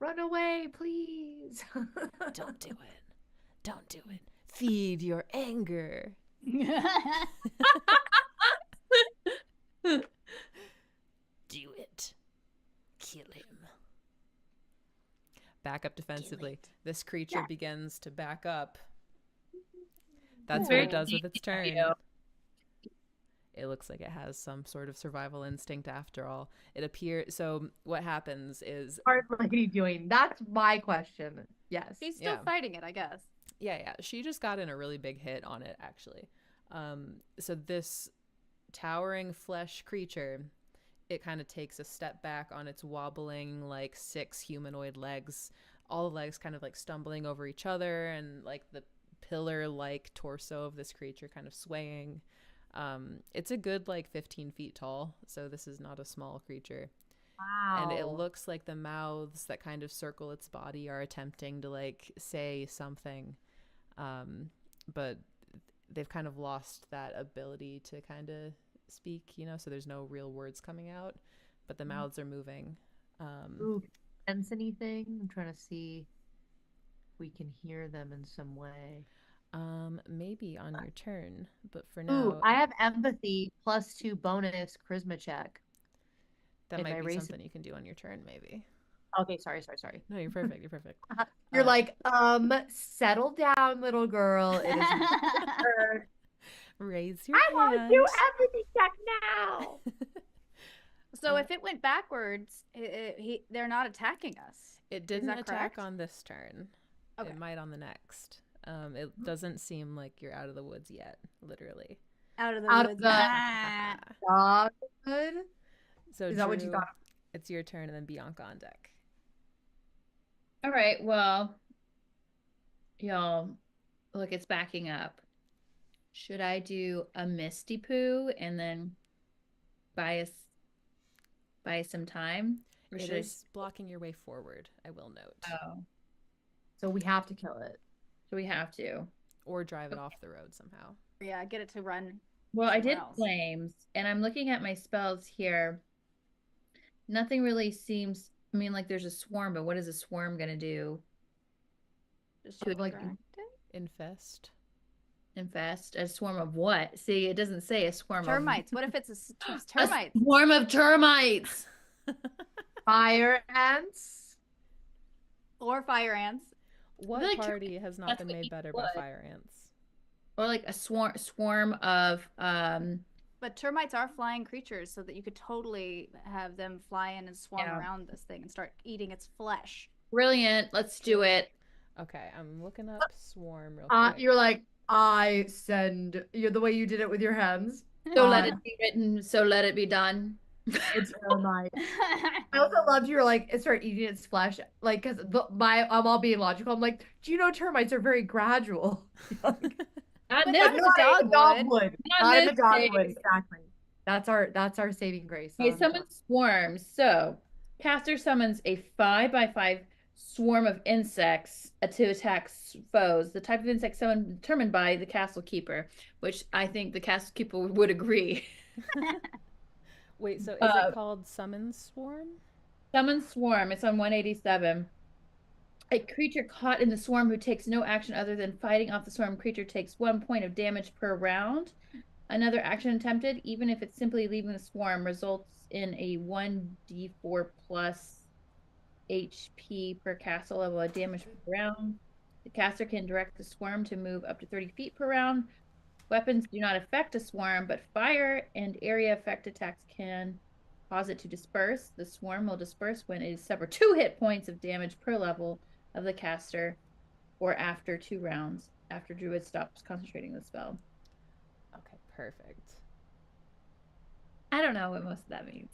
Run away, please. Don't do it. Don't do it. Feed your anger. Do it. Kill him. Back up defensively. This creature begins to back up. That's what it does with its turn. It looks like it has some sort of survival instinct after all. It appears. So what happens is, Hard lady doing? That's my question. Yes. She's still fighting it, I guess. yeah, she just got in a really big hit on it, actually. So this towering flesh creature, it kind of takes a step back on its wobbling, like 6 humanoid legs, all the legs kind of like stumbling over each other, and like the pillar-like torso of this creature kind of swaying. It's a good like 15 feet tall, so this is not a small creature. Wow. And it looks like the mouths that kind of circle its body are attempting to like say something, but they've kind of lost that ability to kind of speak, so there's no real words coming out, but the mouths are moving. Ooh, sense anything? I'm trying to see if we can hear them in some way. Maybe on your turn, but for Ooh, now, I have empathy +2 bonus charisma check. that in might my be race- something you can do on your turn, maybe. Okay, sorry. No, you're perfect. You're perfect. You're Uh, like, settle down, little girl. It is your turn. Raise your I hand. want to do empathy check now. So if it went backwards, they're not attacking us. It didn't that attack correct? on this turn. Okay. It might on the next. It doesn't seem like you're out of the woods yet, literally. Out of the Out of woods. the- Ah. Dogwood? So Is that what you Drew, thought? it's your turn, and then Bianca on deck. All right, well, y'all, look, it's backing up. Should I do a Misty Poo and then buy some time? Or It should is blocking your way forward, I will note. Oh, So we have to kill it. so we have to. Or drive it off the road somehow. Yeah, get it to run. Well, I somewhere did else. flames, and I'm looking at my spells here. Nothing really seems, I mean, like there's a swarm, but what is a swarm gonna do? Just To, like, distract it. Infest. Infest? A swarm of what? See, it doesn't say a swarm Termites. What if it's of termites? A swarm of termites. Fire ants? Or fire ants? What like party has not that's been what made you better by would. fire ants? Or like a swarm of But termites are flying creatures, so that you could totally have them fly in and swarm Yeah. around this thing and start eating its flesh. brilliant. Let's do it. Okay, I'm looking up swarm real quick. You're like, I send. You're the way you did it with your hands. So let it be written, so let it be done. It's termite. I also loved you were like, it started eating its flesh. Like, because I'm all being logical. I'm like, do you know termites are very gradual? Not But this not in the Not in the dogwood. Not in the this dogwood, case. exactly. That's our saving grace. Okay, summon swarms. So, caster summons a 5/5 swarm of insects to attack foes. The type of insect summoned determined by the castle keeper, which I think the castle keeper would agree. Wait, so is Uh, it called Summon Swarm? Summon swarm. It's on 187. A creature caught in the swarm who takes no action other than fighting off the swarm creature takes 1 point of damage per round. Another action attempted, even if it's simply leaving the swarm, results in a 1d4 plus HP per castle level of damage per round. The caster can direct the swarm to move up to 30 feet per round. Weapons do not affect a swarm, but fire and area effect attacks can cause it to disperse. The swarm will disperse when it suffer 2 hit points of damage per level of the caster, or after 2 rounds, after Druid stops concentrating the spell. Okay, perfect. I don't know what most of that means.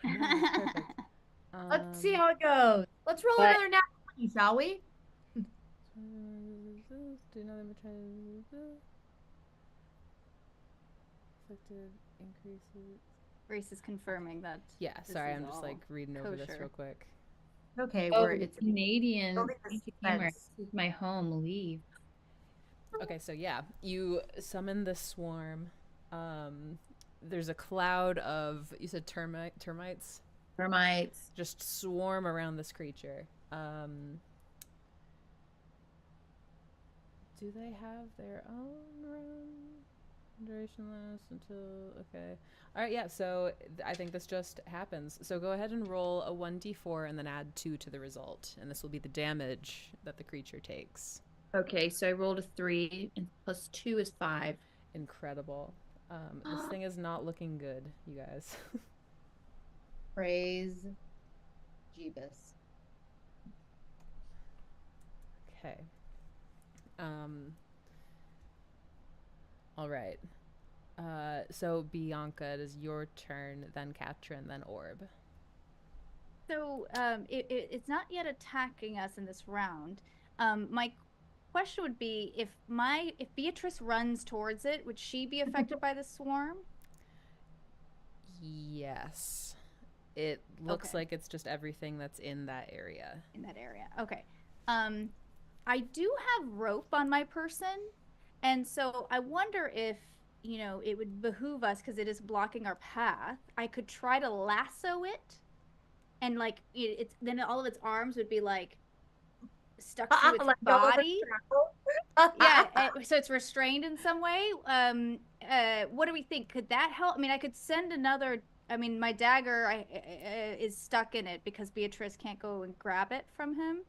No, it's perfect. Let's see how it goes. Let's roll but- another nat 20, shall we? Do another affected increases. Grace is confirming that. Yeah, This sorry, is I'm just all like reading over this kosher. real quick. Okay, Oh, it's Canadian. building the Thank you, Cameron. suspense. This is my home. Leave. Okay, so yeah, you summon the swarm. There's a cloud of, you said termites? Termites. Just swarm around this creature. Do they have their own run? Duration lasts until, okay. All right, yeah, so I think this just happens. So go ahead and roll a 1d4 and then add 2 to the result. And this will be the damage that the creature takes. Okay, so I rolled a 3, and plus 2 is 5. Incredible. This thing is not looking good, you guys. Praise Jeebus. Okay. All right. So Bianca, it is your turn, then Katrin, then Orb. So it's not yet attacking us in this round. My question would be if Beatrice runs towards it, would she be affected by the swarm? Yes. It looks Okay. like it's just everything that's in that area. In that area. Okay. I do have rope on my person, and so I wonder if, it would behoove us, because it is blocking our path. I could try to lasso it, and like it's then all of its arms would be like stuck to its Like body. Gulliver's Yeah, so it's restrained in some way. What do we think? Could that help? I mean, I could send another. I mean, my dagger is stuck in it because Beatrice can't go and grab it from him.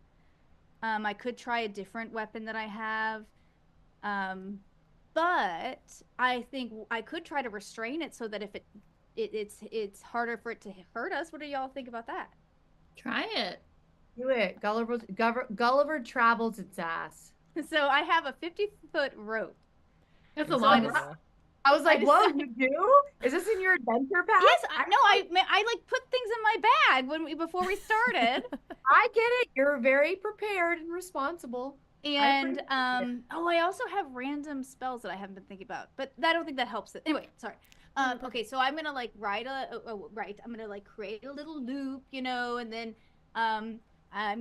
I could try a different weapon that I have. But I think I could try to restrain it so that if it's harder for it to hurt us. What do y'all think about that? Try it. Do it. Gulliver travels its ass. So I have a 50-foot rope. That's a So long I one. just- I was like, just- whoa, you do? Is this in your adventure path? Yes, I like put things in my bag before we started. I get it. You're very prepared and responsible. And appreciate it. I also have random spells that I haven't been thinking about, but I don't think that helps it. Anyway, sorry. Okay, so I'm gonna like I'm gonna like create a little loop, and then I'm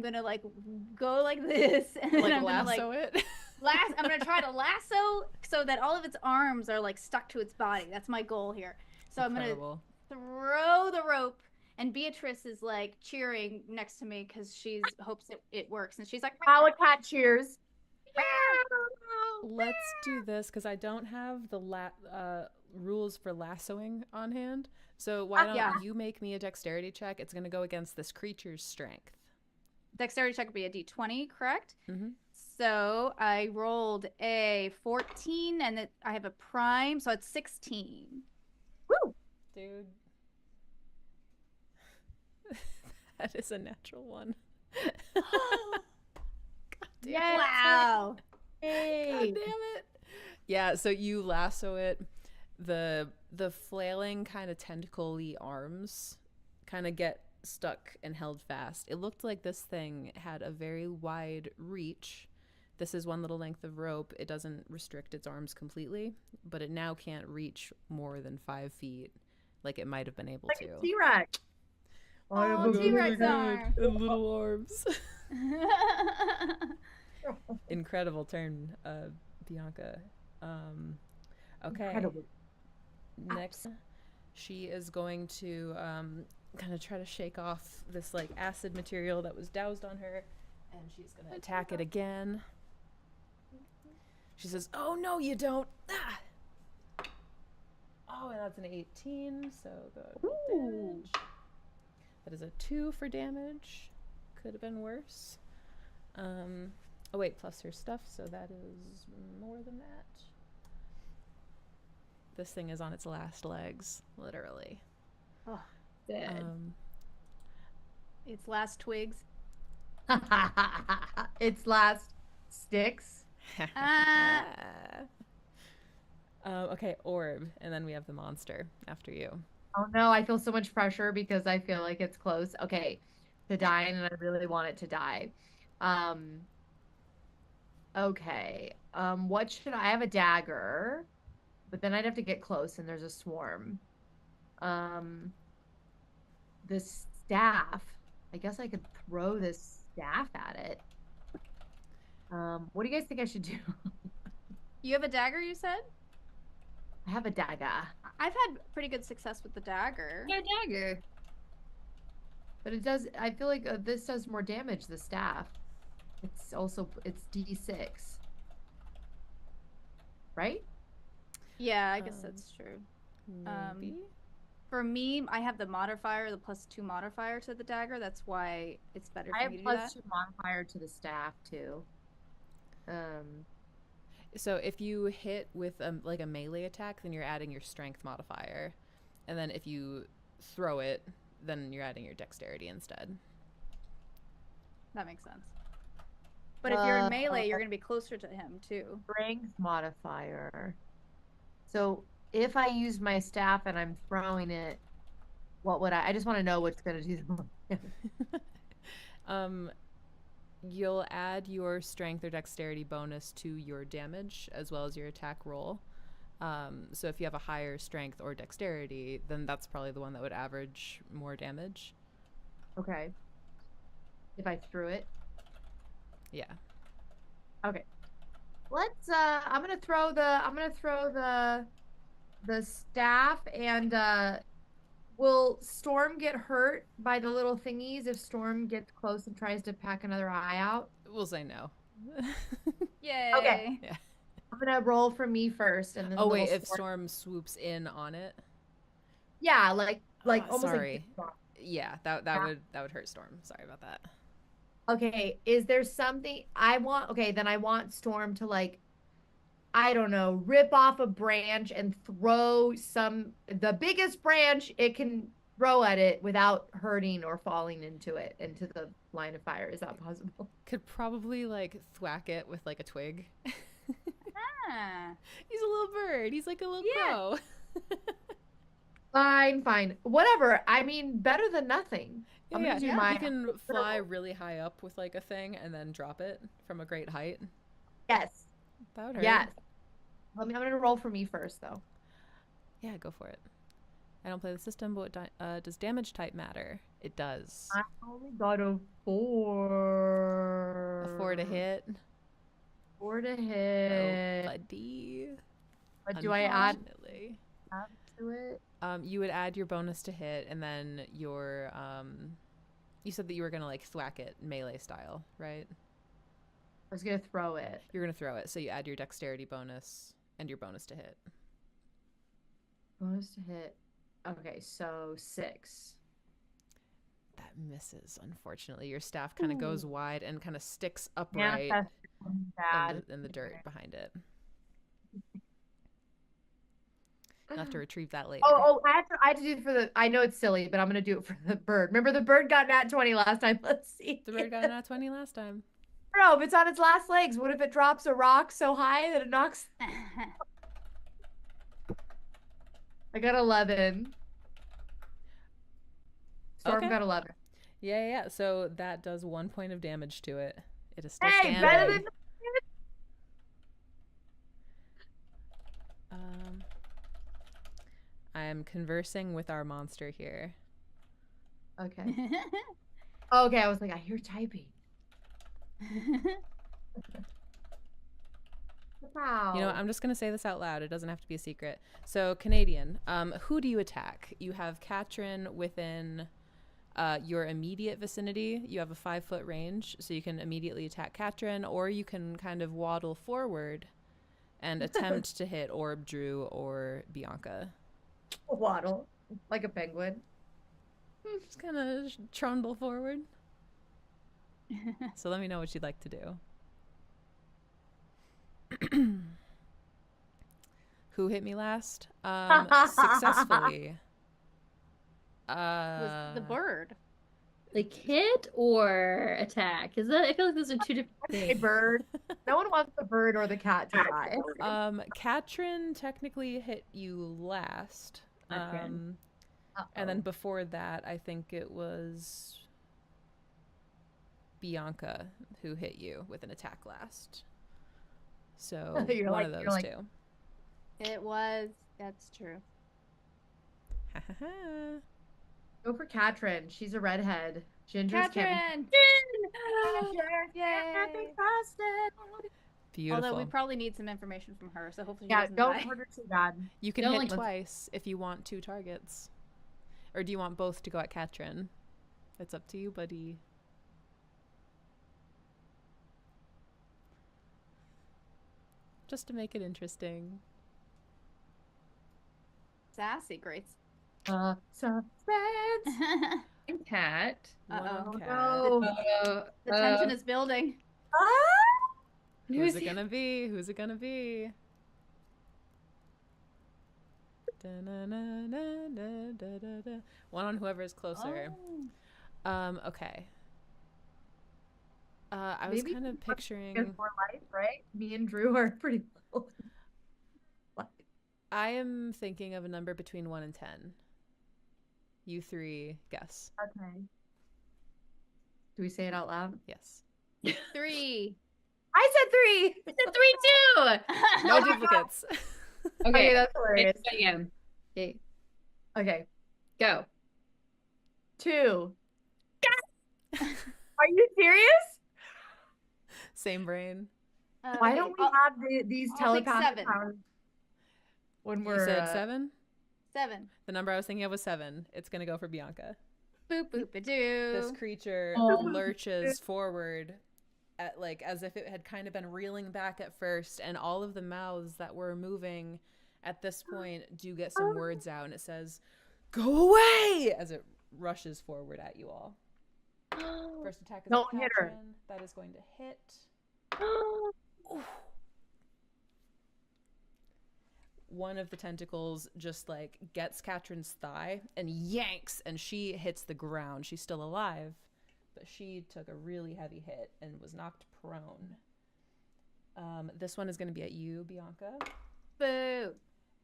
gonna like go like this, and then Like I'm gonna lasso it? I'm gonna try to lasso so that all of its arms are like stuck to its body. That's my goal here. So Incredible. I'm gonna throw the rope, and Beatrice is like cheering next to me because she hopes it works, and she's like, How a cat cheers. Let's do this because I don't have the rules for lassoing on hand. So why don't yeah. you make me a dexterity check? It's going to go against this creature's strength. Dexterity check would be a d20, correct? Mm-hmm. So I rolled a 14, and I have a prime, so it's 16. Woo! Dude. That is a natural one. God damn Yes. Wow. Hey. God damn it. Yeah, so you lasso it. The flailing kind of tentacle-y arms kind of get stuck and held fast. It looked like this thing had a very wide reach. This is one little length of rope. It doesn't restrict its arms completely, but it now can't reach more than 5 feet like it might have been able Like to. a T-Rex. Oh, T-Rex arm. And little arms. Incredible turn, Bianca. Okay. Incredible. Next, she is going to kind of try to shake off this like acid material that was doused on her, and she's gonna attack it again. She says, "Oh no, you don't!" Ah! Oh, and that's an 18, so good damage. That is a 2 for damage. Could have been worse. Oh wait, plus her stuff, so that is more than that. This thing is on its last legs, literally. Oh, Dead. its last twigs. Its last sticks. Ah. Okay, orb, and then we have the monster after you. Oh no, I feel so much pressure because I feel like it's close. Okay, to die, and I really want it to die. Um, okay. What should I have a dagger, but then I'd have to get close, and there's a swarm. Um, the staff. I guess I could throw this staff at it. What do you guys think I should do? You have a dagger, you said? I have a dagger, I've had pretty good success with the dagger. Yeah, dagger. but it does. I feel like this does more damage. The staff. It's D6, right? Yeah, I guess that's true. Maybe. For me, I have the modifier, the +2 modifier to the dagger. That's why it's better I for have me to do that. +2 modifier to the staff too. So if you hit with like a melee attack, then you're adding your strength modifier, and then if you throw it, then you're adding your dexterity instead. That makes sense. But if you're in melee, you're going to be closer to him, too. Strength modifier. So if I use my staff and I'm throwing it, what would I just want to know what's going to do the most. You'll add your strength or dexterity bonus to your damage as well as your attack roll. So if you have a higher strength or dexterity, then that's probably the one that would average more damage. Okay. If I threw it. Yeah. Okay. Let's I'm gonna throw the staff, and will Storm get hurt by the little thingies if Storm gets close and tries to pack another eye out? We'll say no. Yay. Okay. Yeah. I'm gonna roll for me first, and then Oh the wait, little if Storm swoops in on it. Yeah, like almost sorry. like Yeah, that would hurt Storm. Sorry about that. okay, is there something I want? Okay, then I want Storm to, like, I don't know, rip off a branch and throw the biggest branch it can throw at it without hurting or falling into the line of fire. Is that possible? Could probably like thwack it with like a twig. Ah. He's a little bird. He's like a little crow. Fine. Whatever. I mean, better than nothing. I'm gonna do You my can fly really high up with like a thing and then drop it from a great height. Yes. That would hurt. Yes. I'm gonna roll for me first, though. Yeah, go for it. I don't play the system, but does damage type matter? It does. I only got a 4. A 4 to hit. 4 to Oh, hit. buddy. But do I add Unfortunately. to it? You would add your bonus to hit, and then your you said that you were gonna like thwack it melee style, right? I was gonna throw it. You're gonna throw it, so you add your dexterity bonus and your bonus to hit. Bonus to hit. Okay, so 6. That misses, unfortunately. Your staff kind of goes wide and kind of sticks upright Manifest bad. in the dirt behind it. You'll have to retrieve that later. I have to do it for the. I know it's silly, but I'm gonna do it for the bird. Remember, the bird got nat 20 last time. Let's see. The bird got an 20 last time. No, if it's on its last legs, what if it drops a rock so high that it knocks? I got 11. Storm got 11. Yeah. So that does 1 point of damage to it. It is still Hey, standing. better than. I'm conversing with our monster here. Okay. Okay, I was like, I hear typing. Wow. You know, I'm just going to say this out loud. It doesn't have to be a secret. So, Canadian, who do you attack? You have Katrin within your immediate vicinity. You have a 5-foot range, so you can immediately attack Katrin, or you can kind of waddle forward and attempt to hit Orb, Drew, or Bianca. Waddle like a penguin. Just kind of trundle forward. So let me know what you'd like to do. Who hit me last? Successfully. Was the bird. Like hit or attack? Is that? I feel like those are two different A things. bird. No one wants the bird or the cat to die. Katrin technically hit you last. Katrin. And then before that, I think it was Bianca who hit you with an attack last. So one of those two. It was. That's true. Go for Katrin. She's a redhead. Ginger's Katrin! Yay! Beautiful. Although we probably need some information from her, so hopefully she Yeah, doesn't don't die. hurt her too bad. You can Don't hit like- twice if you want 2 targets. Or do you want both to go at Katrin? It's up to you, buddy. Just to make it interesting. Sassy, Grace. Suspense. Cat. One Uh-oh. on cat. No. The tension is building. Who's it gonna be? Who's it gonna be? Da-na-na-na-na-da-da-da. One on whoever is closer. Okay. I was Maybe kind of Has picturing. more life, right? Me and Drew are pretty low. I am thinking of a number between 1 and 10. You 3 guess. Okay. Do we say it out loud? Yes. 3. I said 3. It's a 3-2. No duplicates. Okay, that's It's hilarious. again. Okay, Okay, go. 2. Are you serious? Same brain. Why don't we have these I'll pick telepathic 7. powers when You we're said 7? 7. The number I was thinking of was 7. It's gonna go for Bianca. Boop boop a doo. This creature Oh. lurches forward at as if it had kind of been reeling back at first, and all of the mouths that were moving at this point do get some words out, and it says, "Go away!" as it rushes forward at you all. First attack is Don't a hit her. Katrin. That is going to hit. One of the tentacles just gets Katrin's thigh and yanks, and she hits the ground. She's still alive, but she took a really heavy hit and was knocked prone. This one is going to be at you, Bianca. Boo.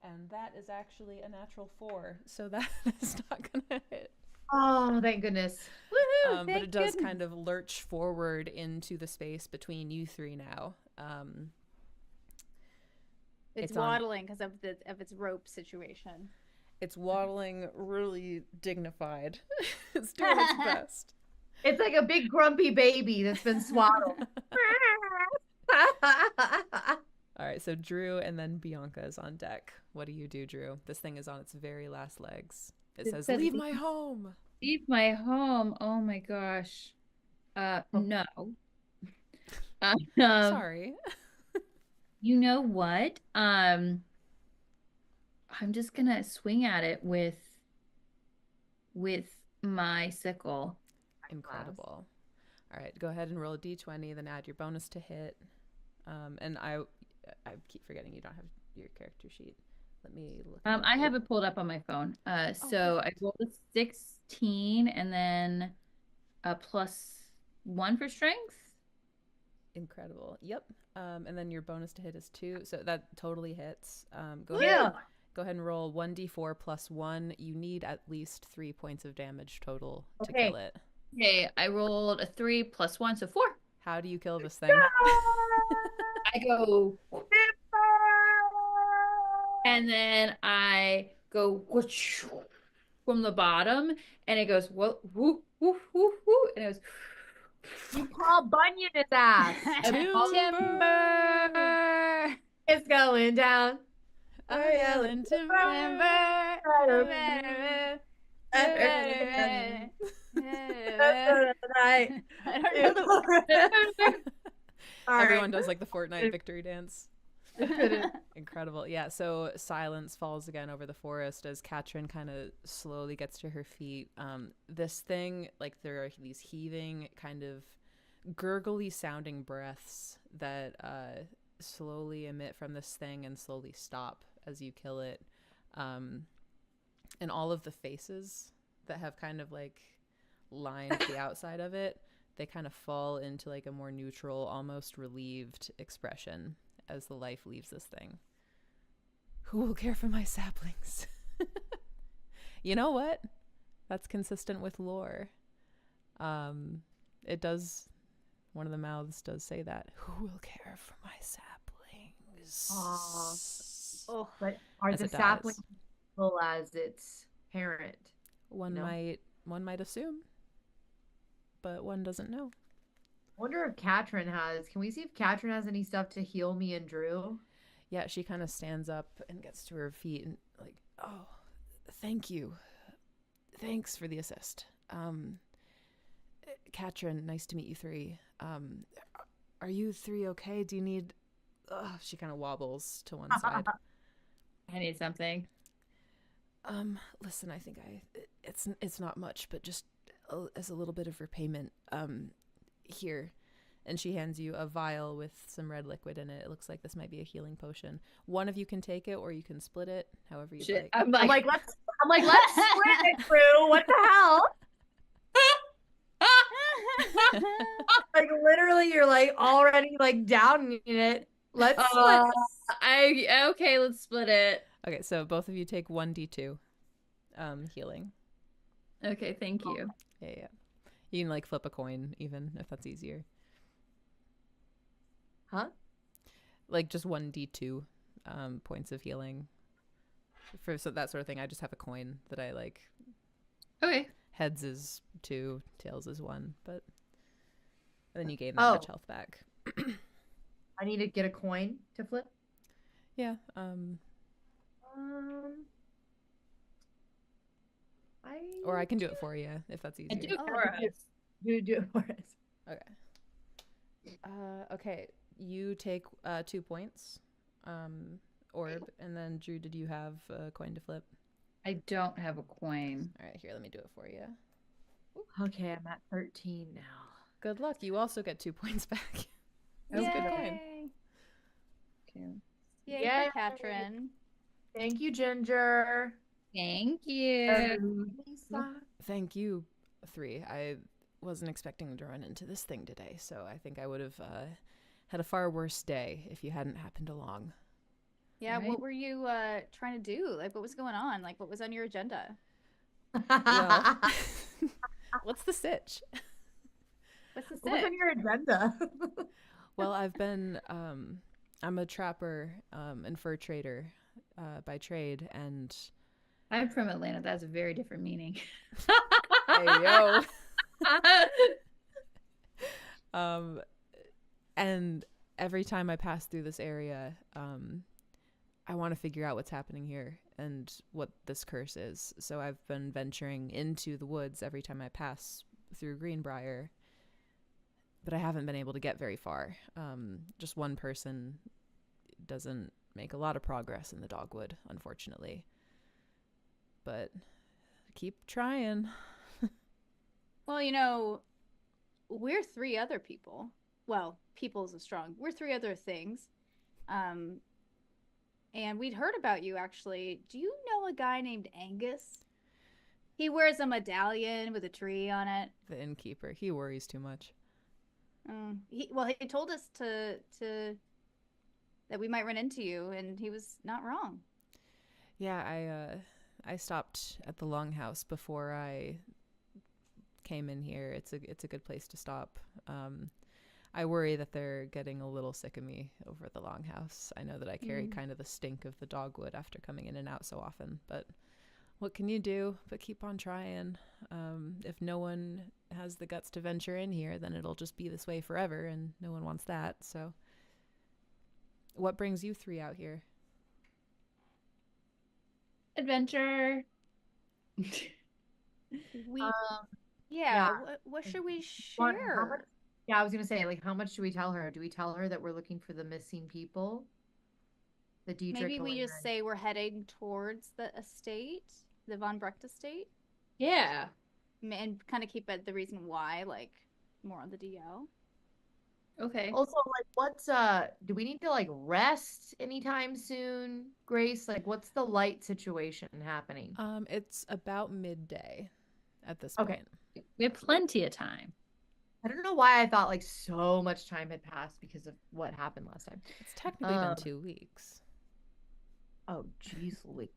And that is actually a natural 4, so that is not going to hit. Oh, thank goodness. Woohoo! But it does kind of lurch forward into the space between you 3 now. It's it's on- waddling because of its rope situation. It's waddling really dignified. It's doing its best. It's like a big grumpy baby that's been swaddled. All right, so Drew and then Bianca is on deck. What do you do, Drew? This thing is on its very last legs. It says, says "Leave my home." Leave my home. Oh my gosh. No. Sorry. You know what? I'm just gonna swing at it with my sickle. Incredible. All right, go ahead and roll a d20, then add your bonus to hit. And I keep forgetting you don't have your character sheet. Let me look. I have it pulled up on my phone. So I rolled a 16 and then a +1 for strength. Incredible. Yep. And then your bonus to hit is 2, so that totally hits. Go Yeah. ahead and roll 1d4 + 1. You need at least 3 points of damage total to Okay. kill it. Okay, I rolled a 3 + 1, so 4. How do you kill this thing? I go, and then I go whoosh from the bottom, and it goes whoop whoop whoop whoop whoop, and it goes. You call Bunyan his ass. Timber. It's going down. I yell in timber. I don't know the Everyone does the Fortnite victory dance. Incredible. Yeah, so silence falls again over the forest as Katrin kind of slowly gets to her feet. This thing, there are these heaving kind of gurgly sounding breaths that slowly emit from this thing and slowly stop as you kill it. And all of the faces that have kind of like lined the outside of it, they kind of fall into like a more neutral, almost relieved expression as the life leaves this thing. Who will care for my saplings? You know what? That's consistent with lore. It does, one of the mouths does say that. Who will care for my saplings? Oh, but are As the it dies. saplings full as its parent? One might assume, but one doesn't know. I wonder if Katrin has. Can we see if Katrin has any stuff to heal me and Drew? Yeah, she kind of stands up and gets to her feet and like, oh, thank you. Thanks for the assist. Katrin, nice to meet you three. Are you three okay? Do you need... she kind of wobbles to one side. I need something. Listen, I think it's not much, but just as a little bit of repayment, here. And she hands you a vial with some red liquid in it. It looks like this might be a healing potion. One of you can take it, or you can split it, however you like. I'm like, let's split it, Drew. What the hell? Like literally, you're like already like down in it. Let's split. Okay, let's split it. Okay, so both of you take 1d2 healing. Okay, thank you. Yeah. You can like flip a coin even if that's easier. Huh? Like just 1d2 points of healing. For that sort of thing, I just have a coin that I like. Okay. Heads is 2, tails is 1, but and then you gain that much health back. I need to get a coin to flip. Yeah. Or I can do it for you if that's easier. Do it for us. Do it for us. Okay. Okay. You take 2 points, orb, and then Drew, did you have a coin to flip? I don't have a coin. All right, here, let me do it for you. Okay, I'm at 13 now. Good luck. You also get 2 points back. That's a good good. coin. Okay. Yay for Katrin. Thank you, Ginger. Thank you. Thank you, 3. I wasn't expecting to run into this thing today, so I think I would have had a far worse day if you hadn't happened along. Yeah, Right. what were you trying to do? Like, what was going on? Like, what was on your agenda? Well, what's the sitch? What's the What's sit? on your agenda? Well, I've been, I'm a trapper and fur trader by trade, and... I'm from Atlanta. That's a very different meaning. Hey, yo. And every time I pass through this area, I want to figure out what's happening here and what this curse is. So I've been venturing into the woods every time I pass through Briar, but I haven't been able to get very far. Just one person doesn't make a lot of progress in the dogwood, unfortunately. But keep trying. Well, you know, we're 3 other people. Well, people's a strong. We're 3 other things. And we'd heard about you, actually. Do you know a guy named Angus? He wears a medallion with a tree on it. The innkeeper, he worries too much. He told us to that we might run into you, and he was not wrong. Yeah, I stopped at the Longhouse before I came in here. It's a good place to stop. I worry that they're getting a little sick of me over at the Longhouse. I know that I carry kind of the stink of the dogwood after coming in and out so often, but what can you do but keep on trying? If no one has the guts to venture in here, then it'll just be this way forever, and no one wants that. So what brings you 3 out here? Adventure. Yeah. What should we share? Yeah, I was gonna say, like, how much do we tell her? Do we tell her that we're looking for the missing people? The Dietrich. Maybe we just say we're heading towards the estate, the Von Brecht estate. Yeah. And kind of keep it the reason why, like, more on the DL. Okay. Also, like, what's do we need to like rest anytime soon, Grace? Like, what's the light situation happening? It's about midday at this Okay. point. We have plenty of time. I don't know why I thought like so much time had passed because of what happened last time. It's technically been Um, 2 weeks. oh jeez Louise.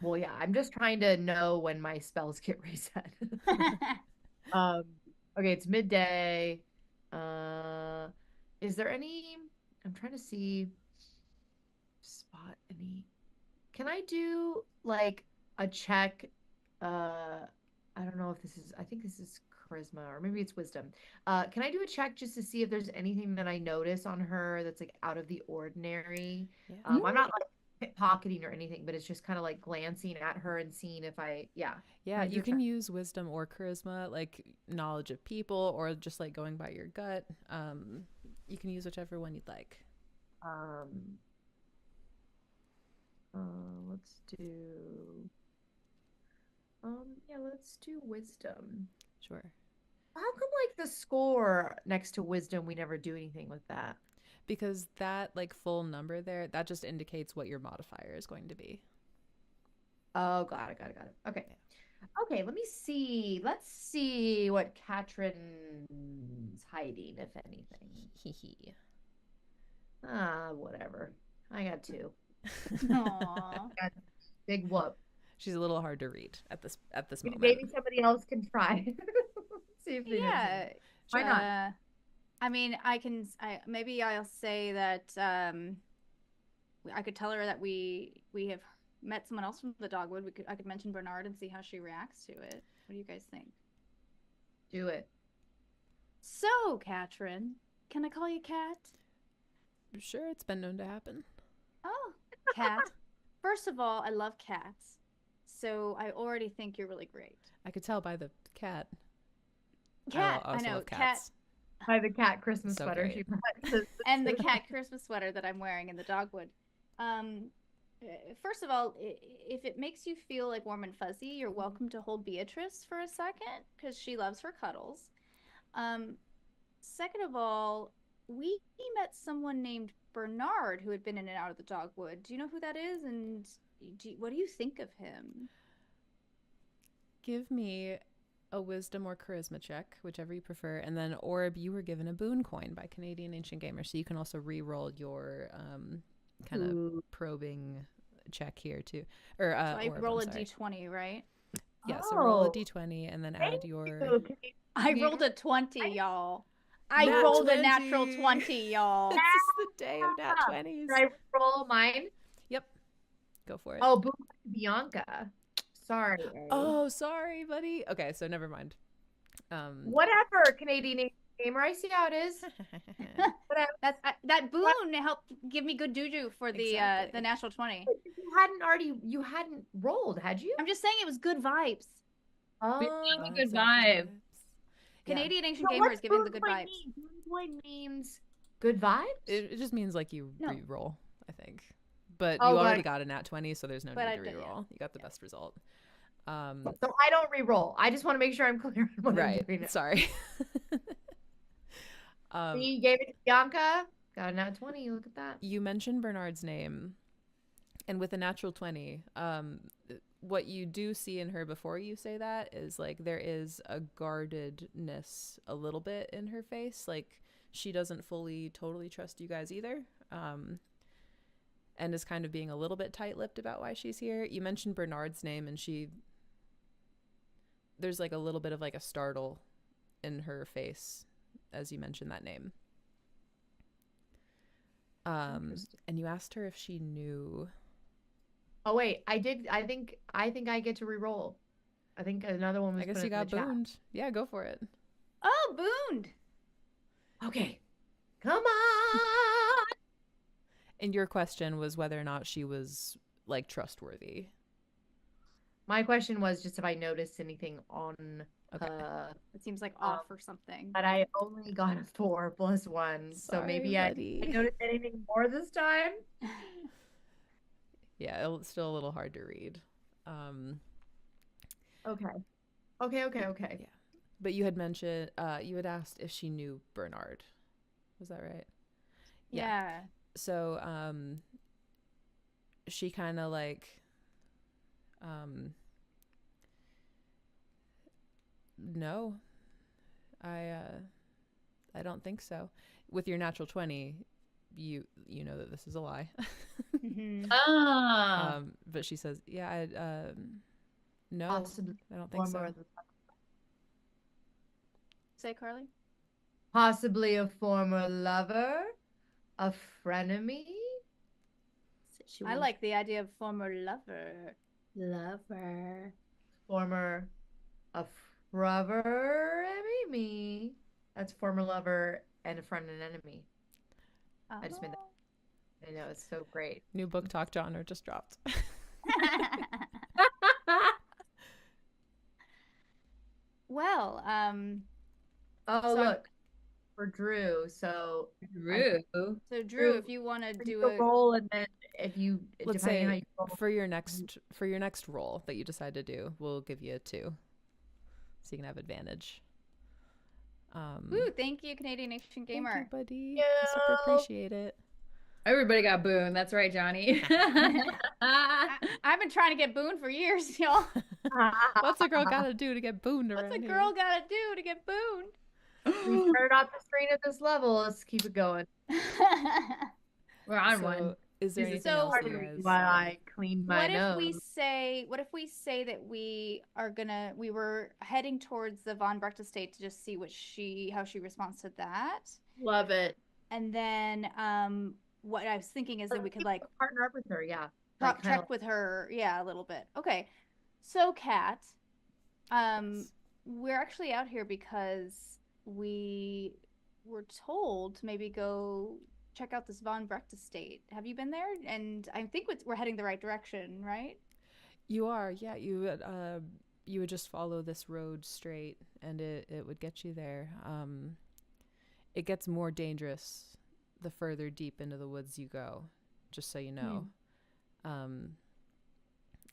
Well, yeah, I'm just trying to know when my spells get reset. Um, okay, it's midday. Uh, is there any? I'm trying to see spot any. Can I do like a check? I don't know if this is, I think this is charisma or maybe it's wisdom. Can I do a check just to see if there's anything that I notice on her that's like out of the ordinary? Yeah. I'm not like pickpocketing or anything, but it's just kind of like glancing at her and seeing if yeah. Can Yeah, I do you a can check? use wisdom or charisma, like knowledge of people, or just like going by your gut. You can use whichever one you'd like. Um, let's do, yeah, let's do wisdom. Sure. How come like the score next to wisdom, we never do anything with that? Because that like full number there, that just indicates what your modifier is going to be. Oh, got it. Okay. Yeah. Okay, let me see. Let's see what Katrin's hiding, if anything. Hee hee. Whatever. I got two. Aw. Got big whoop. She's a little hard to read at this moment. Maybe somebody else can try. See if they notice anything. Yeah. Why not? I mean, maybe I'll say that I could tell her that we have met someone else from the dogwood. I could mention Bernard and see how she reacts to it. What do you guys think? Do it. So, Katrin, can I call you Kat? Sure, it's been known to happen. Oh, Kat. First of all, I love cats. So I already think you're really great. I could tell by the cat. Cat, I I also know, love cat, cats. By the cat Christmas So sweater great. she brought. and the cat Christmas sweater that I'm wearing in the dogwood. Um, First of all, if it makes you feel like warm and fuzzy, you're welcome to hold Beatrice for a second because she loves her cuddles. Um, Second of all, we met someone named Bernard who had been in and out of the dogwood. Do you know who that is? And what do you think of him? Give me a wisdom or charisma check, whichever you prefer. And then, Orb, you were given a boon coin by Canadian Ancient Gamer, so you can also re-roll your kind of probing check here too. Or So I Orb, roll I'm a sorry. d20, right? Yeah, so roll a Oh, d20 and then thank add your you. I rolled a 20, y'all. I Nat rolled a 20. natural 20, y'all. This is the day of nat 20s. Did I roll mine? Yep, go for it. Oh, boom, Bianca. Sorry. Oh, sorry, buddy. Okay, so never mind. Whatever, Canadian Gamer. I see how it is. Whatever. That boon helped give me good juju for the Exactly. natural 20. You hadn't rolled, had you? I'm just saying it was good vibes. Oh, Good vibe. Canadian Ancient so Gamer what's is giving the boon good point vibes. mean? Boon point means good vibes. It just means like you No. re-roll, I think. But Oh, you got already it. got a nat 20, so there's no But need I to did, yeah. re-roll. You got the best result. So I don't re-roll. I just want to make sure I'm clear on what I'm Right. doing. Sorry. You gave it to Bianca. Got a nat 20. Look at that. You mentioned Bernard's name, and with a natural 20, what you do see in her before you say that is like there is a guardedness a little bit in her face. Like she doesn't fully, totally trust you guys either. And is kind of being a little bit tight-lipped about why she's here. You mentioned Bernard's name, and there's like a little bit of like a startle in her face as you mentioned that name. And you asked her if she knew. Oh wait, I did. I think I get to re-roll. I think another one was. I guess put you in the got chat. booned. Yeah, go for it. Oh, booned. Okay, come on. And your question was whether or not she was like trustworthy. My question was just if I noticed anything on Okay. It seems like off or something. but I only got a 4 + 1, so maybe I buddy. noticed anything more this time. Yeah, it's still a little hard to read. Okay. Yeah. But you had mentioned, you had asked if she knew Bernard. Was that right? Yeah. So she kind of like no, I I don't think so. With your natural 20, you know that this is a lie. Mm-hmm. Ah. But she says, yeah, no, Possibly I don't a think so. former, Say, Carly. possibly a former lover, a frenemy, I like the idea of former lover. Lover. former, a frubber, me. That's former lover and a friend and enemy. I just made that. Oh. I know it's so great. New book talk genre just dropped. Well, Oh, so look, for Drew. So I Drew. so Drew, Drew, if you want to for you do to a roll, and then if you, Let's depending on how say you roll, for your next roll that you decide to do, we'll give you a 2, so you can have advantage. Ooh, thank you, Canadian Nation Gamer. Thank you, buddy. I super you. appreciate it. Everybody got Boone. That's right, Johnny. I've been trying to get Boone for years, y'all. What's a girl gotta do to get booned What's a around girl gotta do to get Boone? We started off the screen at this level. Let's keep it going. We're on So, one. is there Jesus. anything else Part that of you the reason guys? why I cleaned my What if nose. we say that we were heading towards the Von Brecht estate to just see how she responds to that. Love it. And then what I was thinking is that we could like partner up with her, yeah. Like trek with her, yeah, a little bit. Okay. So Kat, Yes. we're actually out here because we were told to maybe go check out this Von Brecht estate. Have you been there? And I think we're heading the right direction, right? You are, yeah. You would just follow this road straight, and it would get you there. It gets more dangerous the further deep into the woods you go. Just so you know.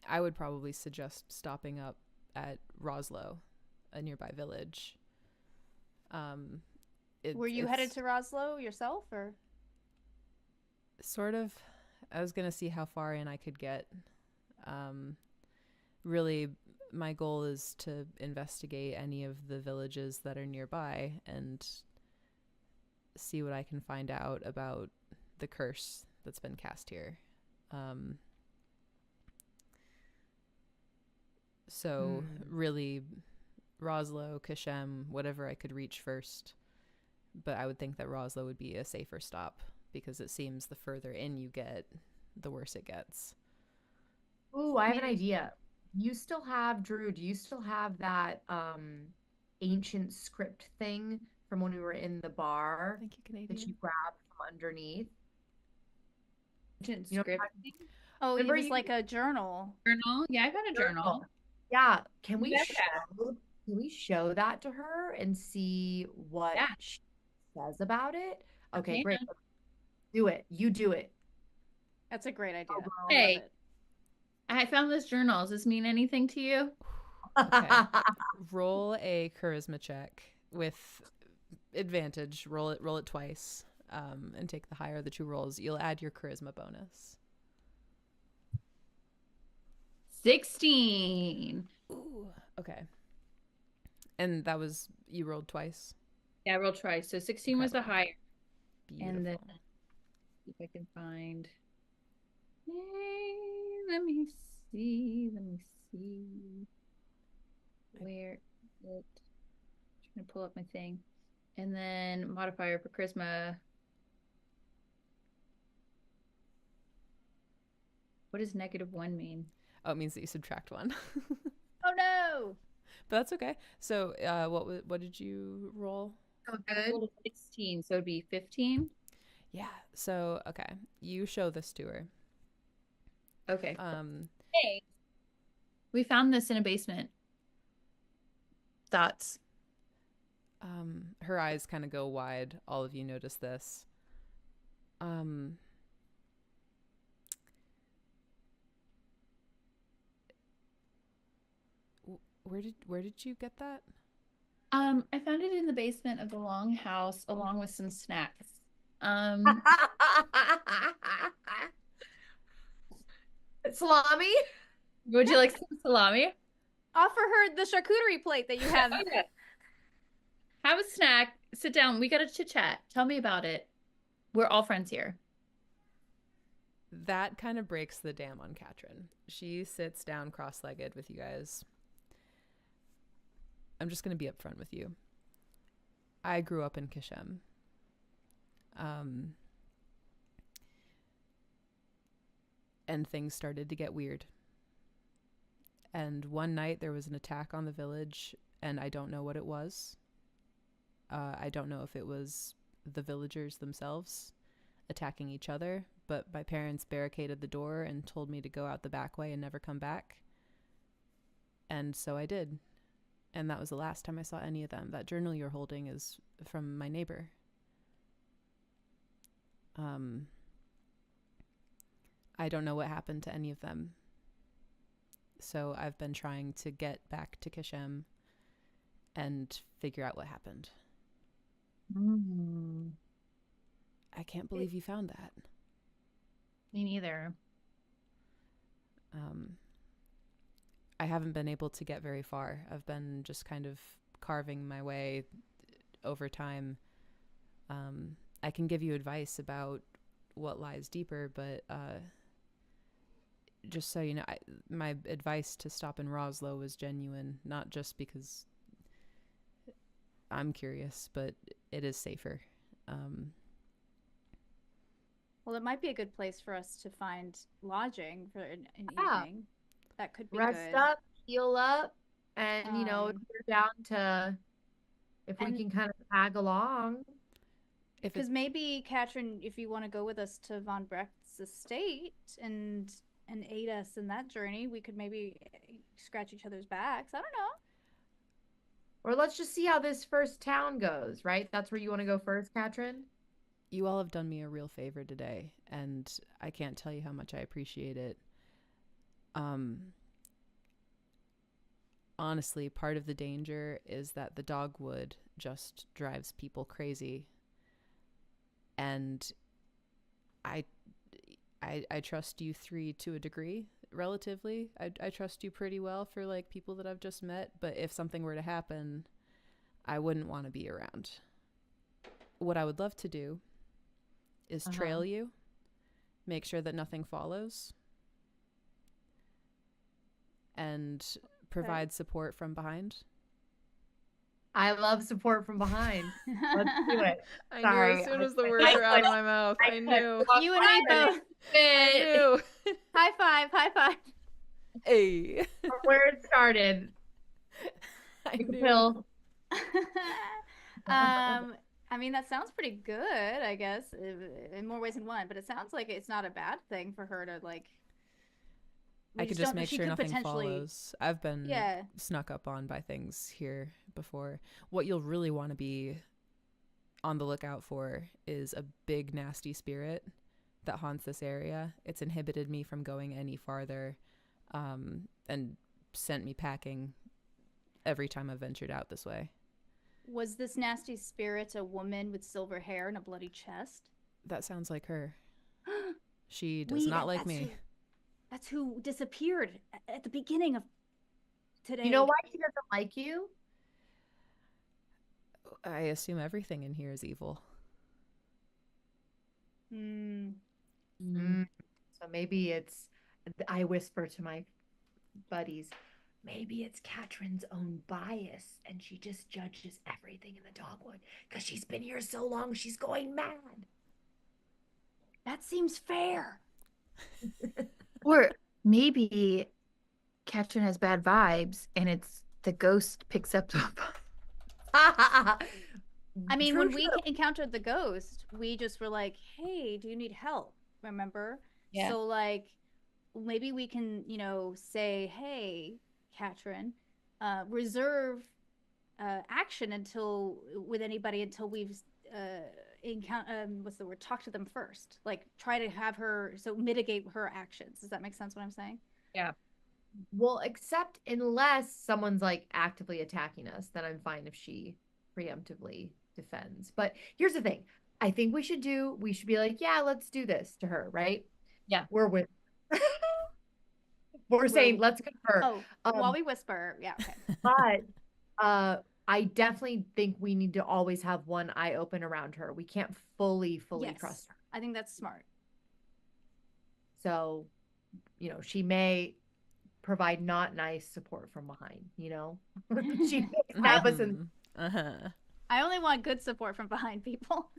I would probably suggest stopping up at Roslo, a nearby village. Were you headed to Roslo yourself, or? Sort of. I was gonna see how far in I could get. Really, my goal is to investigate any of the villages that are nearby and see what I can find out about the curse that's been cast here. So really, Roslo, Kashem, whatever I could reach first. But I would think that Roslo would be a safer stop because it seems the further in you get, the worse it gets. Ooh, I have an idea. You still have, Drew, do you still have that ancient script thing from when we were in the bar Thank you, Canadian. that you grabbed from underneath? Ancient You know, script. Oh, it remember was you- like a journal. Journal. Yeah, I've got a journal. Yeah, can We we got show that to her and see what Yeah. she says about it? Okay, Okay. great. Do it. You do it. That's a great idea. girl. I Hey. love it. I found this journal. Does this mean anything to you? Okay. Roll a charisma check with advantage. Roll it twice, and take the higher of the 2 rolls. You'll add your charisma bonus. 16. Ooh. Okay. And that was you rolled twice. Yeah, I rolled twice. So 16 Okay. was the higher. Beautiful. And then see if I can find. Let me see. Where is it? Trying to pull up my thing. And then modifier for charisma. What does -1 mean? Oh, it means that you subtract 1. Oh no! But that's okay. So, what did you roll? So I good. rolled a 16, so it'd be 15. Yeah. So, okay. You show this to her. Okay. Um, Hey, we found this in a basement. Thoughts? her eyes kind of go wide. All of you notice this. Where did you get that? I found it in the basement of the longhouse along with some snacks. Salami? Would you like some salami? Offer her the charcuterie plate that you have. Okay. Have a snack. Sit down. We got to chit chat. Tell me about it. We're all friends here. That kind of breaks the dam on Katrin. She sits down cross-legged with you guys. I'm just going to be upfront with you. I grew up in Kishem. And things started to get weird. And one night there was an attack on the village, and I don't know what it was. I don't know if it was the villagers themselves attacking each other, but my parents barricaded the door and told me to go out the back way and never come back. And so I did. And that was the last time I saw any of them. That journal you're holding is from my neighbor. I don't know what happened to any of them. So I've been trying to get back to Kishem and figure out what happened. Mm. I can't believe you found that. Me neither. I haven't been able to get very far. I've been just kind of carving my way over time. I can give you advice about what lies deeper, but just so you know, my advice to stop in Roslo was genuine, not just because I'm curious, but it is safer. Well, it might be a good place for us to find lodging for an evening. That could be Rest good. up, heal up, and if you're down to, if we and- can kind of tag along. Because maybe, Katrin, if you want to go with us to Von Brecht's estate and aid us in that journey, we could maybe scratch each other's backs. I don't know. Or let's just see how this first town goes, right? That's where you want to go first, Katrin? You all have done me a real favor today, and I can't tell you how much I appreciate it. Honestly, part of the danger is that the dogwood just drives people crazy. And I trust you three to a degree, relatively. I trust you pretty well for like people that I've just met, but if something were to happen, I wouldn't want to be around. What I would love to do is trail you, make sure that nothing follows, and provide support from behind. I love support from behind. Let's do it. I Sorry, knew as soon I- as the words were out of my mouth. I knew. You and me both. I knew. High five, high five. Hey. From where it started. I Take a knew. pill. I mean, that sounds pretty good, I guess, in more ways than one, but it sounds like it's not a bad thing for her to, like, I could just make sure nothing follows. I've been snuck up on by things here before. What you'll really want to be on the lookout for is a big, nasty spirit that haunts this area. It's inhibited me from going any farther, and sent me packing every time I've ventured out this way. Was this nasty spirit a woman with silver hair and a bloody chest? That sounds like her. She does not like me. That's who disappeared at the beginning of today. You know why she doesn't like you? I assume everything in here is evil. So maybe it's, I whisper to my buddies, maybe it's Katrin's own bias and she just judges everything in the dogwood because she's been here so long she's going mad. That seems fair. Or maybe Katrin has bad vibes and it's the ghost picks up the I mean, when we encountered the ghost, we just were like, hey, do you need help? Remember? Yeah. So, like, maybe we can, say, hey, Katrin, reserve action with anybody until we've talk to them first. Like, try to have her, mitigate her actions. Does that make sense what I'm saying? Yeah. Well, except unless someone's like actively attacking us, then I'm fine if she preemptively defends. But here's the thing. I think we should be like, yeah, let's do this to her, right? Yeah. We're with we're saying let's confer. Oh, while we whisper. Yeah, okay. But I definitely think we need to always have one eye open around her. We can't fully Yes. trust her. I think that's smart. So, she may provide not nice support from behind, She may stab us in. Uh-huh. I only want good support from behind people.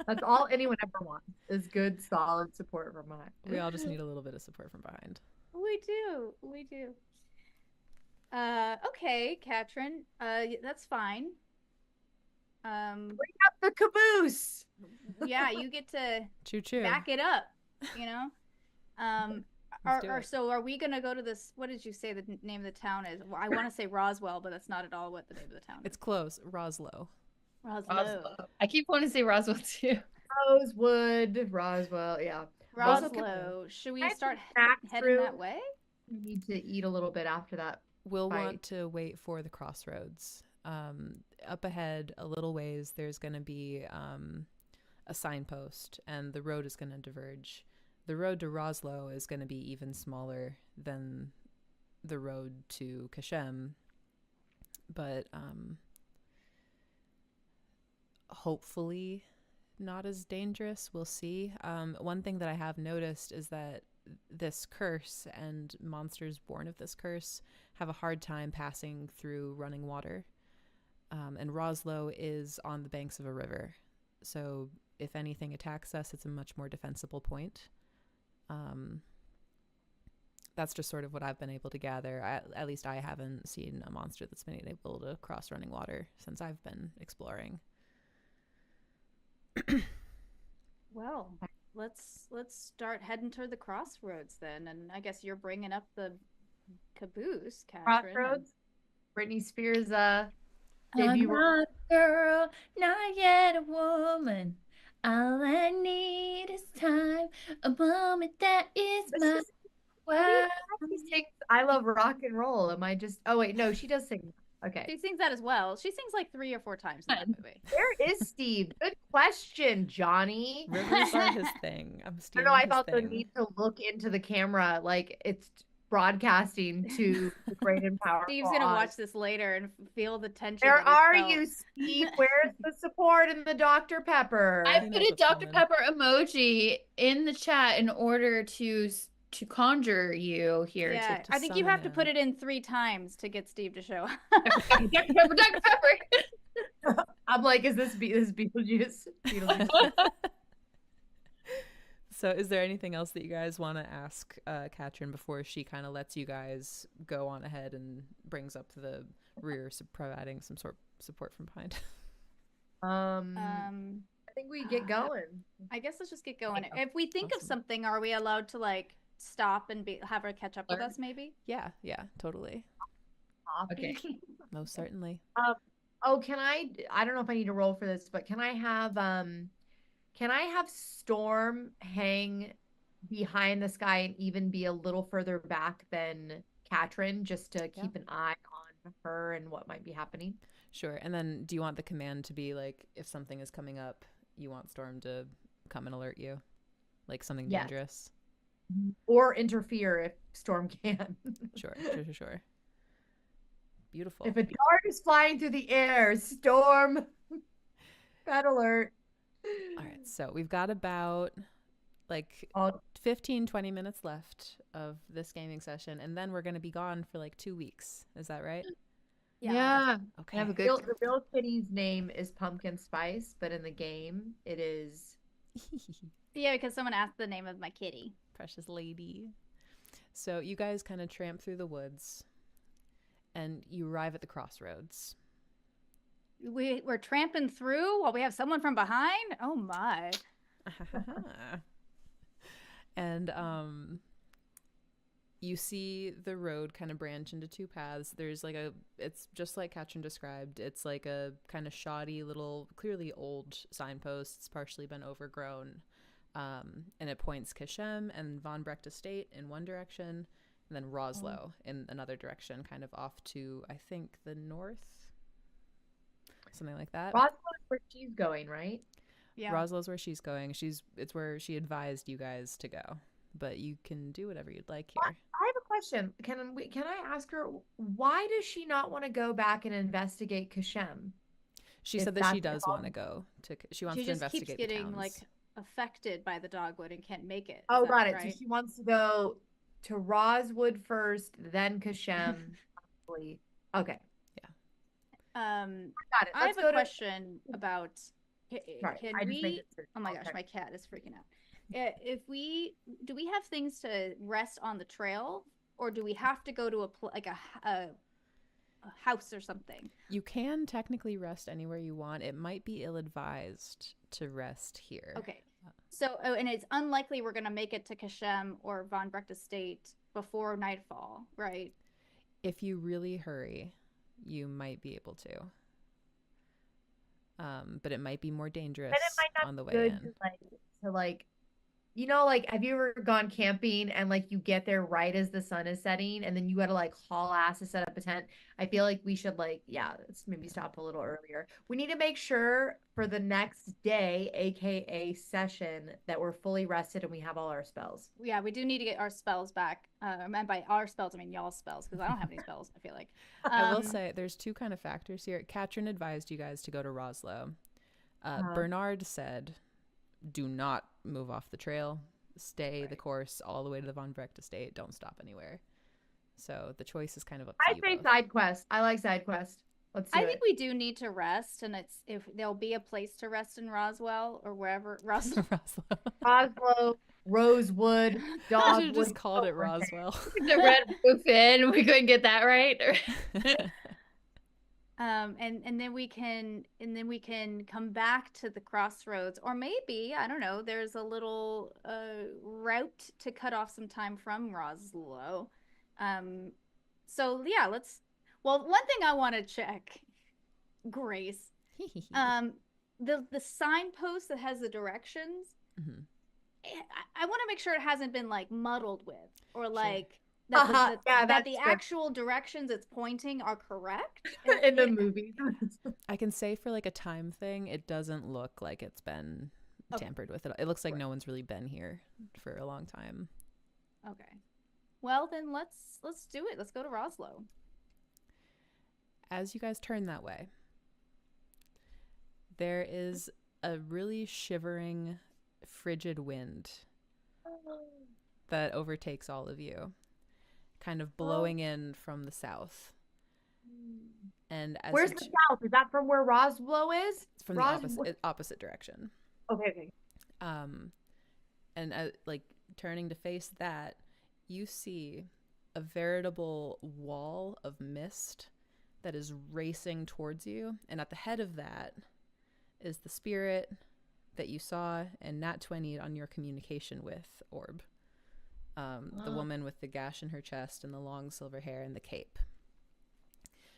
That's all anyone ever wants is good, solid support from behind. We all just need a little bit of support from behind. We do. We do. Okay, Katrin. That's fine. Bring up the caboose. Yeah, you get to Choo choo. back it up, you know? So are we gonna go to this? What did you say the name of the town is? Well, I want to say Roswell, but that's not at all what the name of the town is. It's close. Roslow. Roswell. I keep wanting to say Roswell too. Rosewood, Roswell, yeah. Roswell. Should we start heading that way? We need to eat a little bit after that. We'll want to wait for the crossroads. Up ahead, a little ways, there's going to be a signpost, and the road is going to diverge. The road to Roslow is going to be even smaller than the road to Kashem, but hopefully not as dangerous. We'll see. One thing that I have noticed is that this curse and monsters born of this curse have a hard time passing through running water. And Roslow is on the banks of a river. So if anything attacks us, it's a much more defensible point. That's just sort of what I've been able to gather. At least I haven't seen a monster that's been able to cross running water since I've been exploring. Well, let's start heading toward the crossroads then, and I guess you're bringing up the caboose, Katrin. Crossroads. Britney Spears. I'm not a girl, not yet a woman. All I need is time, a moment that is my world. She sings I Love Rock and Roll. Am I just? Oh wait, no, she does sing. Okay. She sings that as well. She sings like 3 or 4 times in that movie. Where is Steve? Good question, Johnny. Rivers are his thing. I know. I felt the need to look into the camera like it's broadcasting to the great and powerful. Steve's gonna watch this later and feel the tension. Where are you, Steve? Where's the support in the Dr. Pepper? I put a Dr. Pepper emoji in the chat in order to conjure you here. Yeah, I think you have to put it in 3 times to get Steve to show up. Dr. Pepper, Dr. Pepper. I'm like, is this Beetlejuice? So is there anything else that you guys want to ask Katrin before she kind of lets you guys go on ahead and brings up the rear, providing some sort of support from behind? I think we get going. I guess let's just get going. If we think of something, are we allowed to like stop and have her catch up with us maybe? Yeah, totally. Okay. Most certainly. Can I don't know if I need to roll for this, but can I have Storm hang behind this guy and even be a little further back than Katrin just to keep an eye on her and what might be happening? Sure. And then do you want the command to be like, if something is coming up, you want Storm to come and alert you? Like something dangerous? Or interfere if Storm can. Sure. Beautiful. If a dart is flying through the air, Storm, bad alert. All right, so we've got about like 15, 20 minutes left of this gaming session, and then we're going to be gone for like 2 weeks. Is that right? Yeah. Okay. Have a good The real kitty's name is Pumpkin Spice, but in the game, it is... Yeah, because someone asked the name of my kitty. Precious lady. So you guys kind of tramp through the woods, and you arrive at the crossroads. We're tramping through while we have someone from behind? Oh my. And you see the road kind of branch into 2 paths. There's like it's just like Katrin described. It's like a kind of shoddy little, clearly old signpost. It's partially been overgrown. And it points Kashem and Von Brecht Estate in one direction, and then Roslow in another direction, kind of off to, I think, the north. Something like that. Roswell is where she's going, right? Yeah. Roslow's where she's going. It's where she advised you guys to go. But you can do whatever you'd like here. I have a question. Can I ask her why does she not want to go back and investigate Kashem? She If said that she that's does want to go to. She wants She to just keeps investigate the getting towns. like affected by the dogwood and can't make it. Is Oh, that got it. right? So she wants to go to Roswood first, then Kashem. Possibly. Okay, got it. I have Let's a go to. question about Sorry, can I just made we? it. Oh my gosh, my cat is freaking out. If we do, we have things to rest on the trail, or do we have to go to a house or something? You can technically rest anywhere you want. It might be ill-advised to rest here. Okay. So, and it's unlikely we're going to make it to Kashem or Von Brecht Estate before nightfall, right? If you really hurry, you might be able to. But it might be more dangerous And it might not on the be way good in. to like, you know, like, have you ever gone camping and like you get there right as the sun is setting and then you got to like haul ass to set up a tent? I feel like we should like, yeah, let's maybe stop a little earlier. We need to make sure for the next day, aka session, that we're fully rested and we have all our spells. Yeah, we do need to get our spells back. And by our spells, I mean y'all's spells, because I don't have any spells, I feel like. I will say there's two kind of factors here. Katrin advised you guys to go to Roslow. Bernard said, do not move off the trail. Stay the course all the way to the Von Brecht estate. Don't stop anywhere. So the choice is kind of up to I you say both. side quest. I like side quest. Let's do I it. think we do need to rest, and it's if there'll be a place to rest in Roswell or wherever. Roswell. Roswell. Oslo, Rosewood, I should Dogwood. have just called it Roswell. The Red Roof Inn. We couldn't get that right. And then we can come back to the crossroads, or maybe I don't know. There's a little route to cut off some time from Roslow. So yeah, let's. Well, one thing I want to check, Grace. The signpost that has the directions. Mm-hmm. I want to make sure it hasn't been like muddled with, or like. Yeah, that the that's actual directions it's pointing are correct in the movie. I can say for like a time thing, it doesn't look like it's been tampered with. It looks like no one's really been here for a long time. Okay. Well, then let's do it. Let's go to Roslow. As you guys turn that way, there is a really shivering, frigid wind that overtakes all of you, kind of blowing in from the south. And as Where's the south? Is that from where Roswell is? It's from the opposite direction. Okay. And like turning to face that, you see a veritable wall of mist that is racing towards you, and at the head of that is the spirit that you saw in Nat 20 on your communication with Orb. The woman with the gash in her chest and the long silver hair and the cape.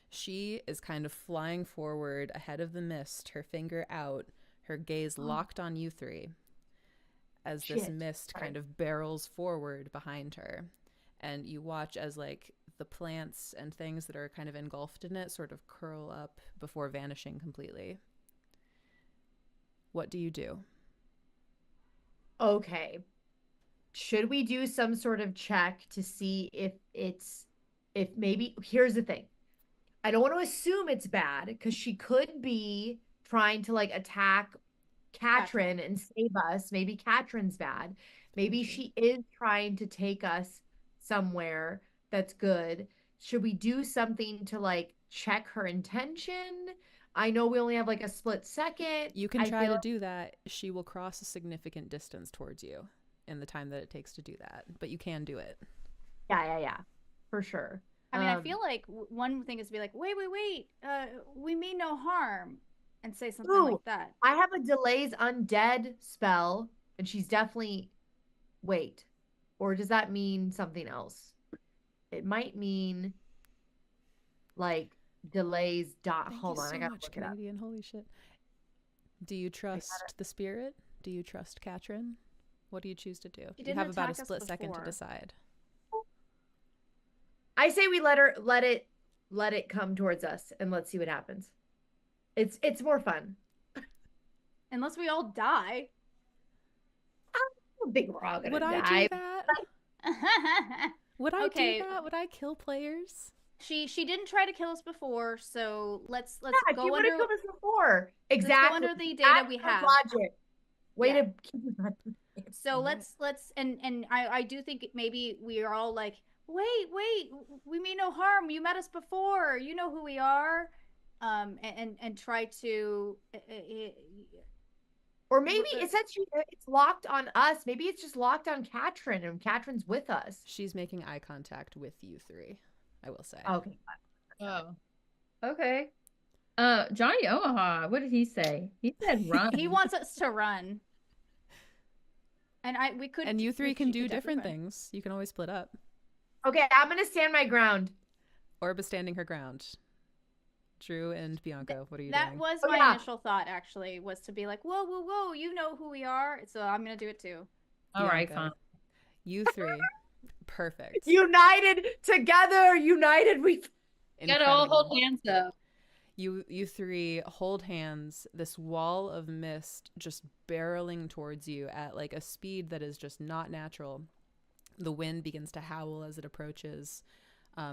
She is kind of flying forward ahead of the mist, her finger out, her gaze locked on you three, as this mist kind of barrels forward behind her. And you watch as like the plants and things that are kind of engulfed in it sort of curl up before vanishing completely. What do you do? Okay. Should we do some sort of check to see if maybe, here's the thing. I don't want to assume it's bad because she could be trying to like attack Katrin and save us. Maybe Katrin's bad. Maybe she is trying to take us somewhere that's good. Should we do something to like check her intention? I know we only have like a split second. You can try to do that. She will cross a significant distance towards you in the time that it takes to do that, but you can do it. Yeah, for sure. I mean, I feel like one thing is to be like, wait, we mean no harm, and say something like that. I have a delays undead spell, and she's definitely wait, or does that mean something else? It might mean like delays dot. Thank Hold you on, so I gotta much, look it up. Canadian. Holy shit! Do you trust the spirit? Do you trust Katrin? What do you choose to do? You have about a split second to decide. I say we let it come towards us and let's see what happens. It's more fun. Unless we all die. I don't think we're all gonna Would I die. do that? Would I Okay. do that? Would I kill players? She didn't try to kill us before, so let's Yeah, she go would under have killed us before. let's go Exactly. under the data That's we good have. logic. Way Yeah. to keep it. So let's and I do think maybe we are all like, wait, we mean no harm. You met us before. You know who we are. And try to Or maybe it says it's locked on us. Maybe it's just locked on Katrin and Katrin's with us. She's making eye contact with you three, I will say. Okay. Oh. Okay. Johnny Omaha, what did he say? He said run. he wants us to run. And we could And you three can do definitely different run. things. You can always split up. Okay, I'm gonna stand my ground. Orb is standing her ground. Drew and Bianca, what are you That doing? was Oh, my yeah. initial thought, actually, was to be like, whoa, you know who we are. So I'm gonna do it too. All right, Bianca, fine. You three. Perfect. United together, united we. Gotta all Incredible. hold hands up. You three hold hands, this wall of mist just barreling towards you at like a speed that is just not natural. The wind begins to howl as it approaches.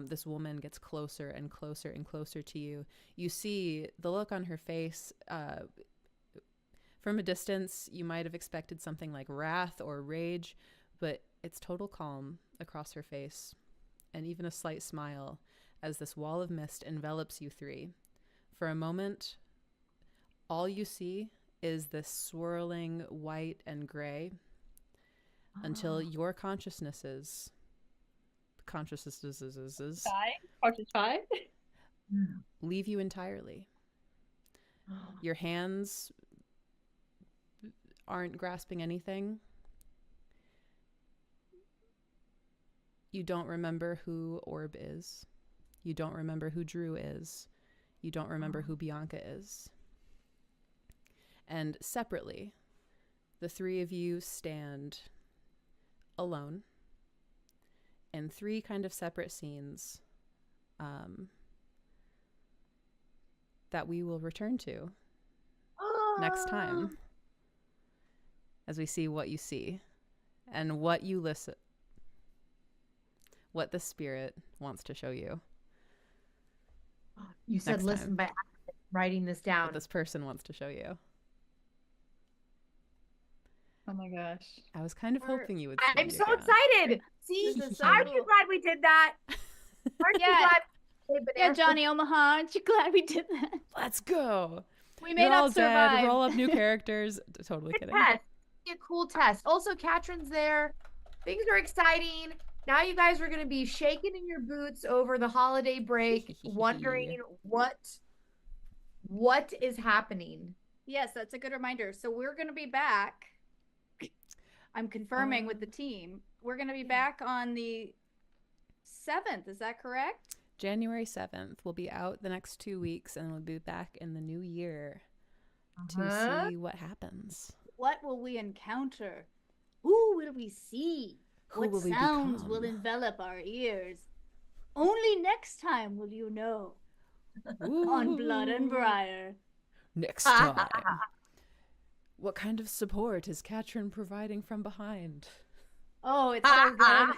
This woman gets closer and closer and closer to you. You see the look on her face. From a distance, you might have expected something like wrath or rage, but it's total calm across her face, and even a slight smile as this wall of mist envelops you three. For a moment, all you see is this swirling white and gray until your consciousnesses leave you entirely. Your hands aren't grasping anything. You don't remember who Orb is. You don't remember who Drew is. You don't remember who Bianca is. And separately, the three of you stand alone in three kind of separate scenes that we will return to next time as we see what you see and what you listen, what the spirit wants to show you. You said Next listen time. by writing this down. What this person wants to show you. Oh my gosh. I was kind of hoping you would. I'm stand so your ground. excited. See, This is so aren't cool. you glad we did that? Aren't you Yeah. glad? Yeah, Johnny Omaha, aren't you glad we did that? Let's go. We may You're all not survive. dead. Roll up new characters. Totally Good kidding. test. Be a cool test. Also, Katrin's there. Things are exciting. Now you guys are going to be shaking in your boots over the holiday break, wondering what is happening. Yes, that's a good reminder. So we're going to be back. I'm confirming with the team. We're going to be back on the 7th. Is that correct? January 7th. We'll be out the next 2 weeks and we'll be back in the new year to see what happens. What will we encounter? Who will we see? Who what will we sounds become? will envelop our ears? Only next time will you know on Blood and Ooh. Briar. Next time. What kind of support is Katrin providing from behind? Oh, it's so good.